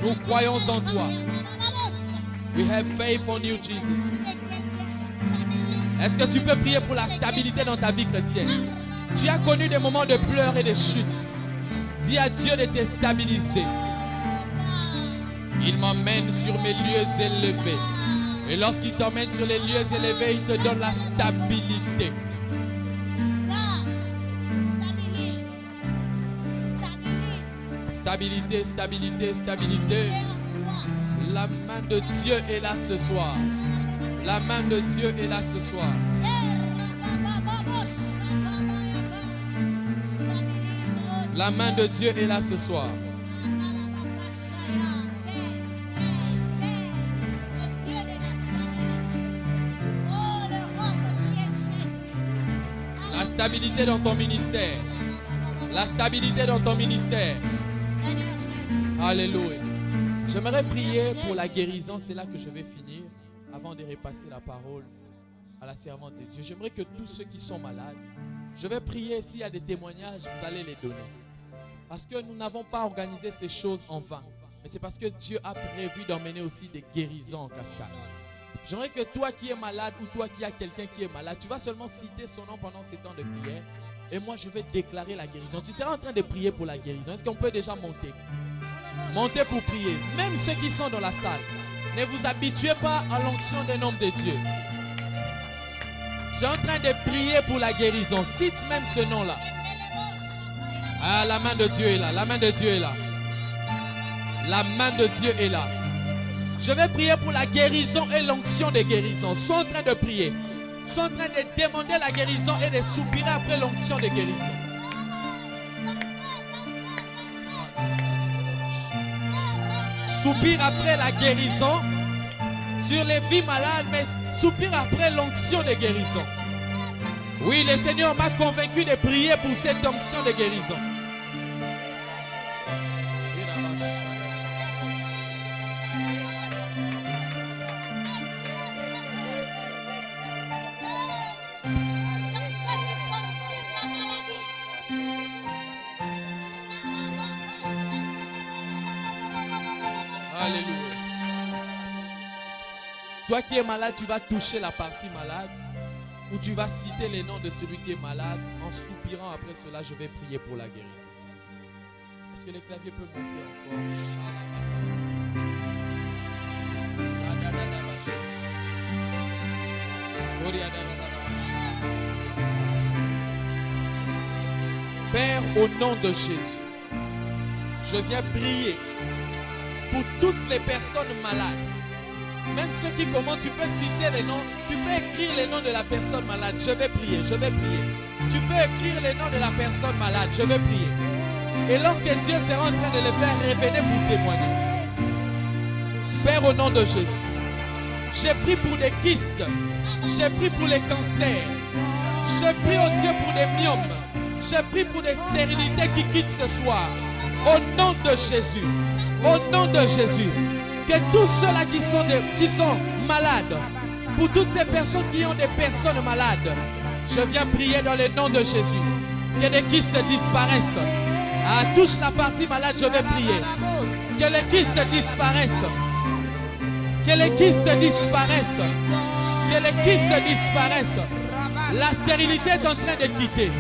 Nous croyons en toi. We have faith on you, Jesus. Est-ce que tu peux prier pour la stabilité dans ta vie chrétienne? Tu as connu des moments de pleurs et de chutes. Dis à Dieu de te stabiliser. Il m'emmène sur mes lieux élevés. Et lorsqu'il t'emmène sur les lieux élevés, il te donne la stabilité. Stabilité, stabilité, stabilité. La main de Dieu est là ce soir. La main de Dieu est là ce soir. La main de Dieu est là ce soir. La stabilité dans ton ministère. La stabilité dans ton ministère. Alléluia. J'aimerais prier pour la guérison. C'est là que je vais finir avant de repasser la parole à la servante de Dieu. J'aimerais que tous ceux qui sont malades, je vais prier. S'il y a des témoignages, vous allez les donner. Parce que nous n'avons pas organisé ces choses en vain. Mais c'est parce que Dieu a prévu d'emmener aussi des guérisons en cascade. J'aimerais que toi qui es malade ou toi qui as quelqu'un qui est malade, tu vas seulement citer son nom pendant ces temps de prière. Et moi, je vais déclarer la guérison. Tu seras en train de prier pour la guérison. Est-ce qu'on peut déjà monter? Montez pour prier. Même ceux qui sont dans la salle, ne vous habituez pas à l'onction des noms de Dieu. Je suis en train de prier pour la guérison. Cite même ce nom-là. Ah, la main de Dieu est là. La main de Dieu est là. La main de Dieu est là. Je vais prier pour la guérison et l'onction de guérison. Sois en train de prier. Sois en train de demander la guérison et de soupirer après l'onction de guérison. Soupire après la guérison sur les vies malades, mais soupire après l'onction de guérison. Oui, le Seigneur m'a convaincu de prier pour cette onction de guérison. Alléluia. Toi qui es malade, tu vas toucher la partie malade ou tu vas citer les noms de celui qui est malade. En soupirant après cela, je vais prier pour la guérison. Est-ce que les claviers peuvent monter encore? Père, au nom de Jésus, je viens prier pour toutes les personnes malades Même ceux qui commentent, tu peux citer les noms, tu peux écrire les noms de la personne malade. Je vais prier, je vais prier. Tu peux écrire les noms de la personne malade. Je vais prier. Et lorsque Dieu sera en train de le faire, revenez pour témoigner. Père, au nom de Jésus, j'ai pris pour des kystes. J'ai pris pour les cancers. J'ai pris, oh Dieu, pour des myomes. J'ai pris pour des stérilités qui quittent ce soir. Au nom de Jésus. Au nom de Jésus. Que tous ceux-là qui sont malades, pour toutes ces personnes qui ont des personnes malades, je viens prier dans le nom de Jésus. Que les kystes disparaissent. Ah, touche la partie malade, je vais prier. Que les kystes disparaissent. Que les kystes disparaissent. Que les kystes disparaissent. La stérilité est en train de quitter.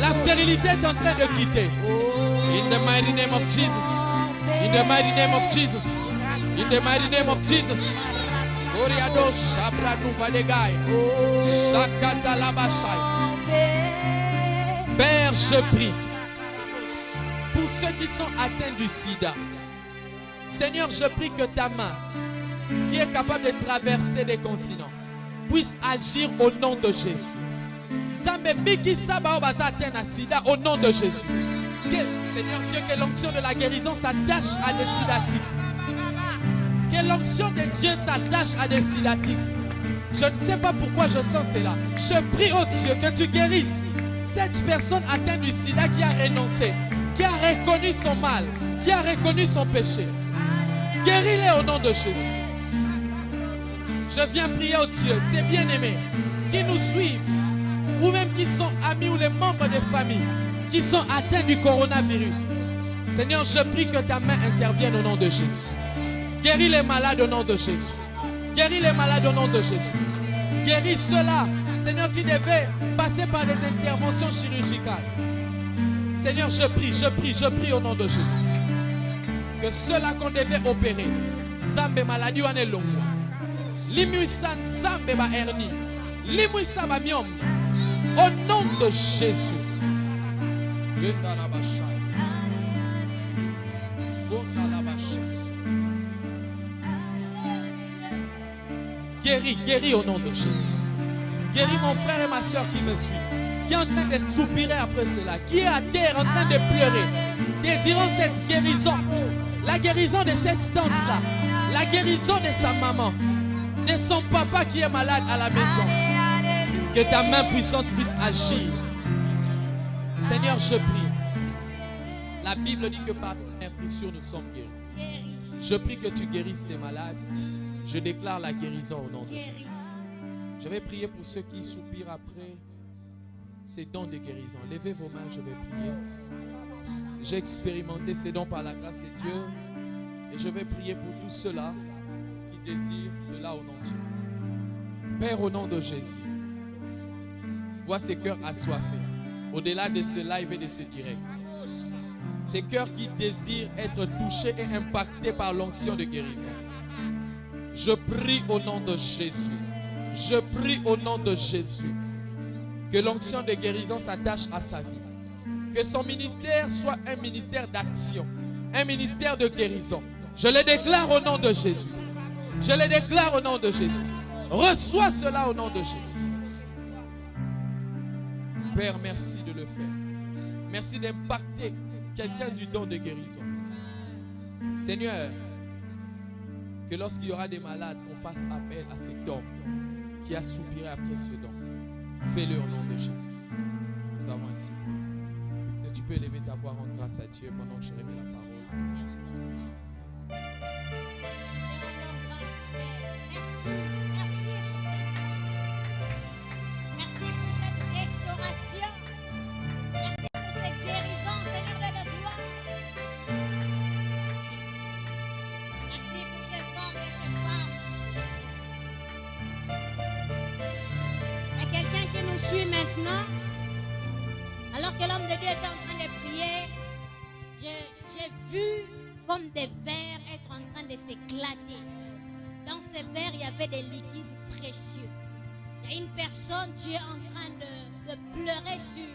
La stérilité est en train de quitter. In the mighty name of Jesus. In the mighty name of Jesus. In the mighty name of Jesus. Oriado Shabranu Vadegai. Shakata Labashai. Père, je prie pour ceux qui sont atteints du sida. Seigneur, je prie que ta main, qui est capable de traverser des continents, puisse agir au nom de Jésus. Au nom de Jésus. Seigneur Dieu, que l'onction de la guérison s'attache à des sidatiques. Que l'onction de Dieu s'attache à des sidatiques. Je ne sais pas pourquoi je sens cela. Je prie au Dieu que tu guérisses cette personne atteinte du sida qui a renoncé, qui a reconnu son mal, qui a reconnu son péché. Guéris-les au nom de Jésus. Je viens prier au Dieu, ces bien-aimés qui nous suivent, ou même qui sont amis ou les membres des familles qui sont atteints du coronavirus. Seigneur, je prie que ta main intervienne au nom de Jésus. Guéris les malades au nom de Jésus. Guéris les malades au nom de Jésus. Guéris ceux-là, Seigneur, qui devaient passer par des interventions chirurgicales. Seigneur, je prie au nom de Jésus. Que ceux-là qu'on devait opérer, Zambe maladie ou anelongo. Limuisan Zambe ba hernie. Limuisa ba myom. Au nom de Jésus. Guéris au nom de Jésus. Guéris mon frère et ma soeur qui me suivent, qui est en train de soupirer après cela, qui est à terre en train de pleurer, désirant cette guérison, la guérison de cette tante-là, la guérison de sa maman, de son papa qui est malade à la maison. Que ta main puissante puisse agir. Seigneur, je prie. La Bible dit que par ta blessure nous sommes guéris. Je prie que tu guérisses les malades. Je déclare la guérison au nom de Jésus. Je vais prier pour ceux qui soupirent après ces dons de guérison. Levez vos mains, je vais prier. J'ai expérimenté ces dons par la grâce de Dieu. Et je vais prier pour tous ceux-là qui désirent cela au nom de Jésus. Père, au nom de Jésus, vois ces cœurs assoiffés. Au-delà de ce live et de ce direct. Ces cœurs qui désirent être touchés et impactés par l'onction de guérison. Je prie au nom de Jésus. Je prie au nom de Jésus. Que l'onction de guérison s'attache à sa vie. Que son ministère soit un ministère d'action. Un ministère de guérison. Je le déclare au nom de Jésus. Je le déclare au nom de Jésus. Reçois cela au nom de Jésus. Père, merci de le faire. Merci d'impacter quelqu'un du don de guérison. Seigneur, que lorsqu'il y aura des malades, on fasse appel à cet homme qui a soupiré après ce don. Fais-le au nom de Jésus. Nous avons ainsi. Si tu peux élever ta voix en grâce à Dieu pendant que je remets la parole. Merci pour cette restauration. Merci pour cette guérison, Seigneur de la gloire. Merci pour ces hommes et ces femmes. Il y a quelqu'un qui nous suit maintenant. Alors que l'homme de Dieu était en train de prier, j'ai vu comme des vers être en train de s'éclater. Dans ces vers, il y avait des liquides précieux. Il y a une personne, tu es en train de pleurer sur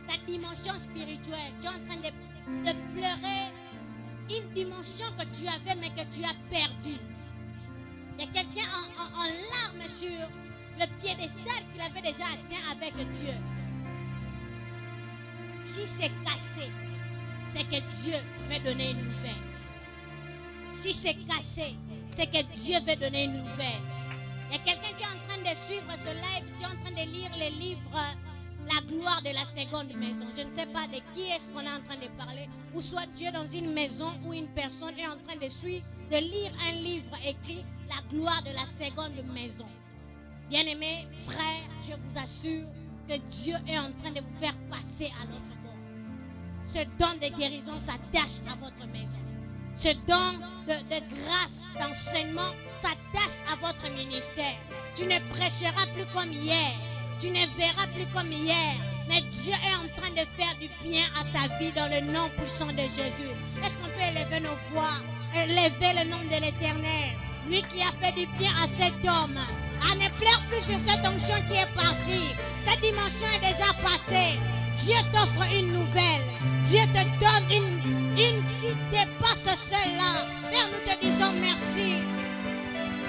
ta dimension spirituelle. Tu es en train de pleurer une dimension que tu avais mais que tu as perdue. Il y a quelqu'un en larmes sur le piédestal qu'il avait déjà atteint avec Dieu. Si c'est cassé, c'est que Dieu veut donner une nouvelle. Si c'est cassé, c'est que Dieu veut donner une nouvelle. Il y a quelqu'un qui est en train de suivre ce live, qui est en train de lire les livres La gloire de la seconde maison. Je ne sais pas de qui est-ce qu'on est en train de parler. Ou soit Dieu dans une maison où une personne est en train de lire un livre écrit La gloire de la seconde maison. Bien-aimés, frères, je vous assure que Dieu est en train de vous faire passer à l'autre bord. Ce don de guérison s'attache à votre maison. Ce don de grâce, d'enseignement s'attache à votre ministère. Tu ne prêcheras plus comme hier. Tu ne verras plus comme hier. Mais Dieu est en train de faire du bien à ta vie dans le nom puissant de Jésus. Est-ce qu'on peut élever nos voix, élever le nom de l'Éternel? Lui qui a fait du bien à cet homme. Ah, ne pleure plus sur cette onction qui est partie. Cette dimension est déjà passée. Dieu t'offre une nouvelle. Dieu te donne une qui dépasse celle-là. Père, nous te disons merci.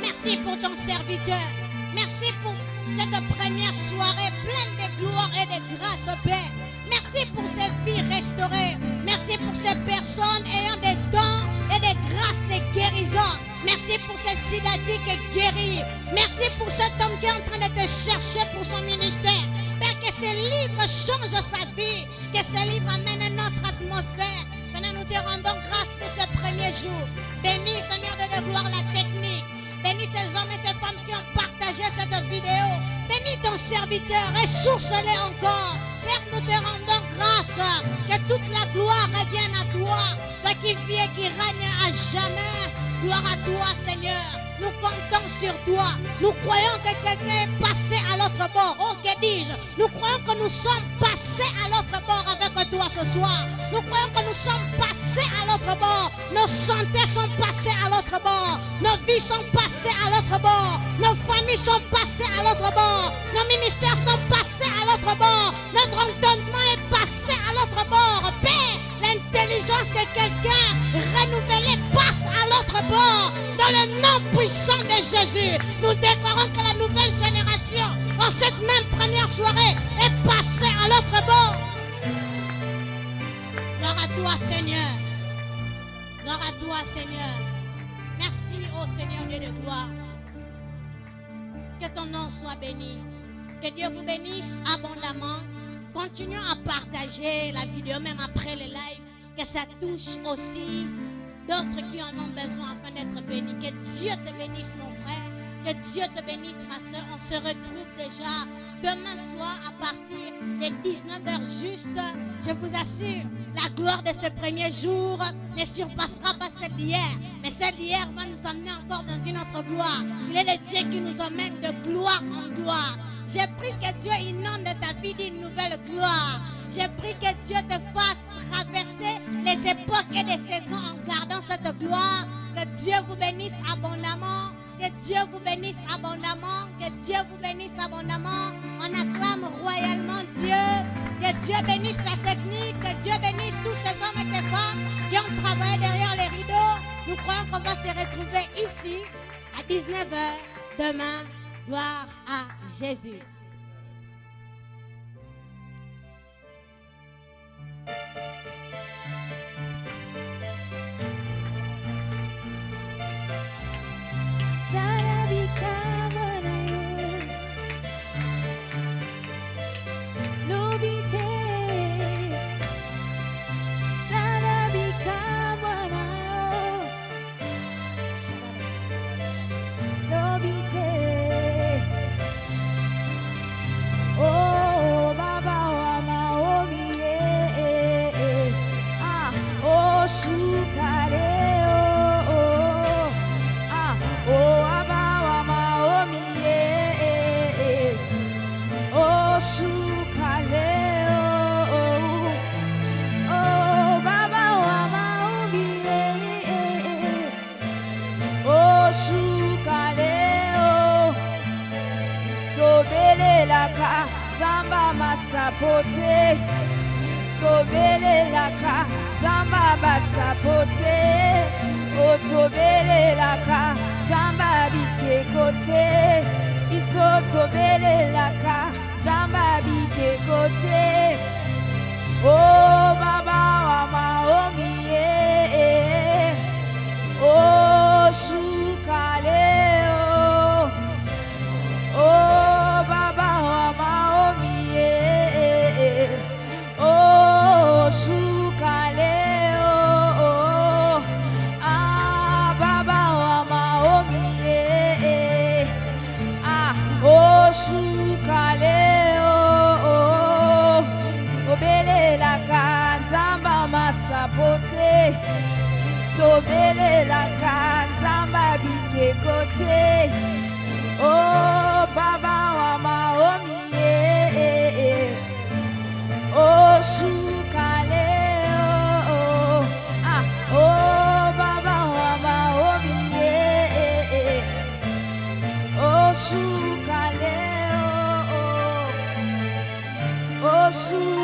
Merci pour ton serviteur. Merci pour cette première soirée pleine de gloire et de grâce, Père. Merci pour ces vies restaurées. Merci pour ces personnes ayant des dons et des grâces de guérison. Merci pour ces sylatiques guéris. Merci pour cet homme qui est en train de te chercher pour son ministère. Père, que ces livres changent sa vie. Que ces livres amènent notre atmosphère. Seigneur, nous te rendons grâce pour ce premier jour. Bénis, Seigneur de gloire, la technique. Bénis ces hommes et ces femmes qui ont partagé cette vidéo. Bénis ton serviteur, ressource-les encore. Père, nous te rendons grâce. Que toute la gloire revienne à toi. Toi qui vis et qui règne à jamais. Gloire à toi, Seigneur. Nous comptons sur toi. Nous croyons que quelqu'un est passé à l'autre bord. Oh, que dis-je? Nous croyons que nous sommes passés à l'autre bord avec toi ce soir. Nous croyons que nous sommes passés à l'autre bord. Nos santé sont passées à l'autre bord. Nos vies sont passées à l'autre bord. Nos familles sont passées à l'autre bord. Nos ministères sont passés à l'autre bord. Notre entendement est passé à l'autre bord. Père, l'intelligence de quelqu'un renouvelée passe à l'autre bord. Dans le nom puissant de Jésus, nous déclarons que la nouvelle génération, en cette même première soirée, est passée à l'autre bord. Gloire à toi, Seigneur. Gloire à toi, Seigneur. Merci, ô Seigneur Dieu de gloire. Que ton nom soit béni. Que Dieu vous bénisse abondamment. Continuons à partager la vidéo, même après le live, que ça touche aussi d'autres qui en ont besoin afin d'être bénis. Que Dieu te bénisse, mon frère. Que Dieu te bénisse, ma soeur. On se retrouve déjà demain soir à partir des 19h juste. Je vous assure, la gloire de ce premier jour ne surpassera pas celle d'hier. Mais celle d'hier va nous amener encore dans une autre gloire. Il est le Dieu qui nous emmène de gloire en gloire. J'ai pris que Dieu inonde ta vie d'une nouvelle gloire. J'ai pris que Dieu te fasse traverser les époques et les saisons en gardant cette gloire. Que Dieu vous bénisse abondamment. Que Dieu vous bénisse abondamment. Que Dieu vous bénisse abondamment. On acclame royalement Dieu. Que Dieu bénisse la technique. Que Dieu bénisse tous ces hommes et ces femmes qui ont travaillé derrière les rideaux. Nous croyons qu'on va se retrouver ici à 19h demain. Gloire à Jésus. Zamba masapote, sobele laka. Zamba masapote, o sobele laka. Zamba bike kote Isoto bele laka Zamba bike kote Oh Baba wa maomi Oh shukale Oh Baba wa maomi Oh shukale Ah Baba wa maomi Ah Oh shukale Obele la kanzamba masapote Sobele la kanzamba bike kote Oh Baba wa maomi Oh shukale Ah Oh Baba wa maomi Oh shukale Oh shukale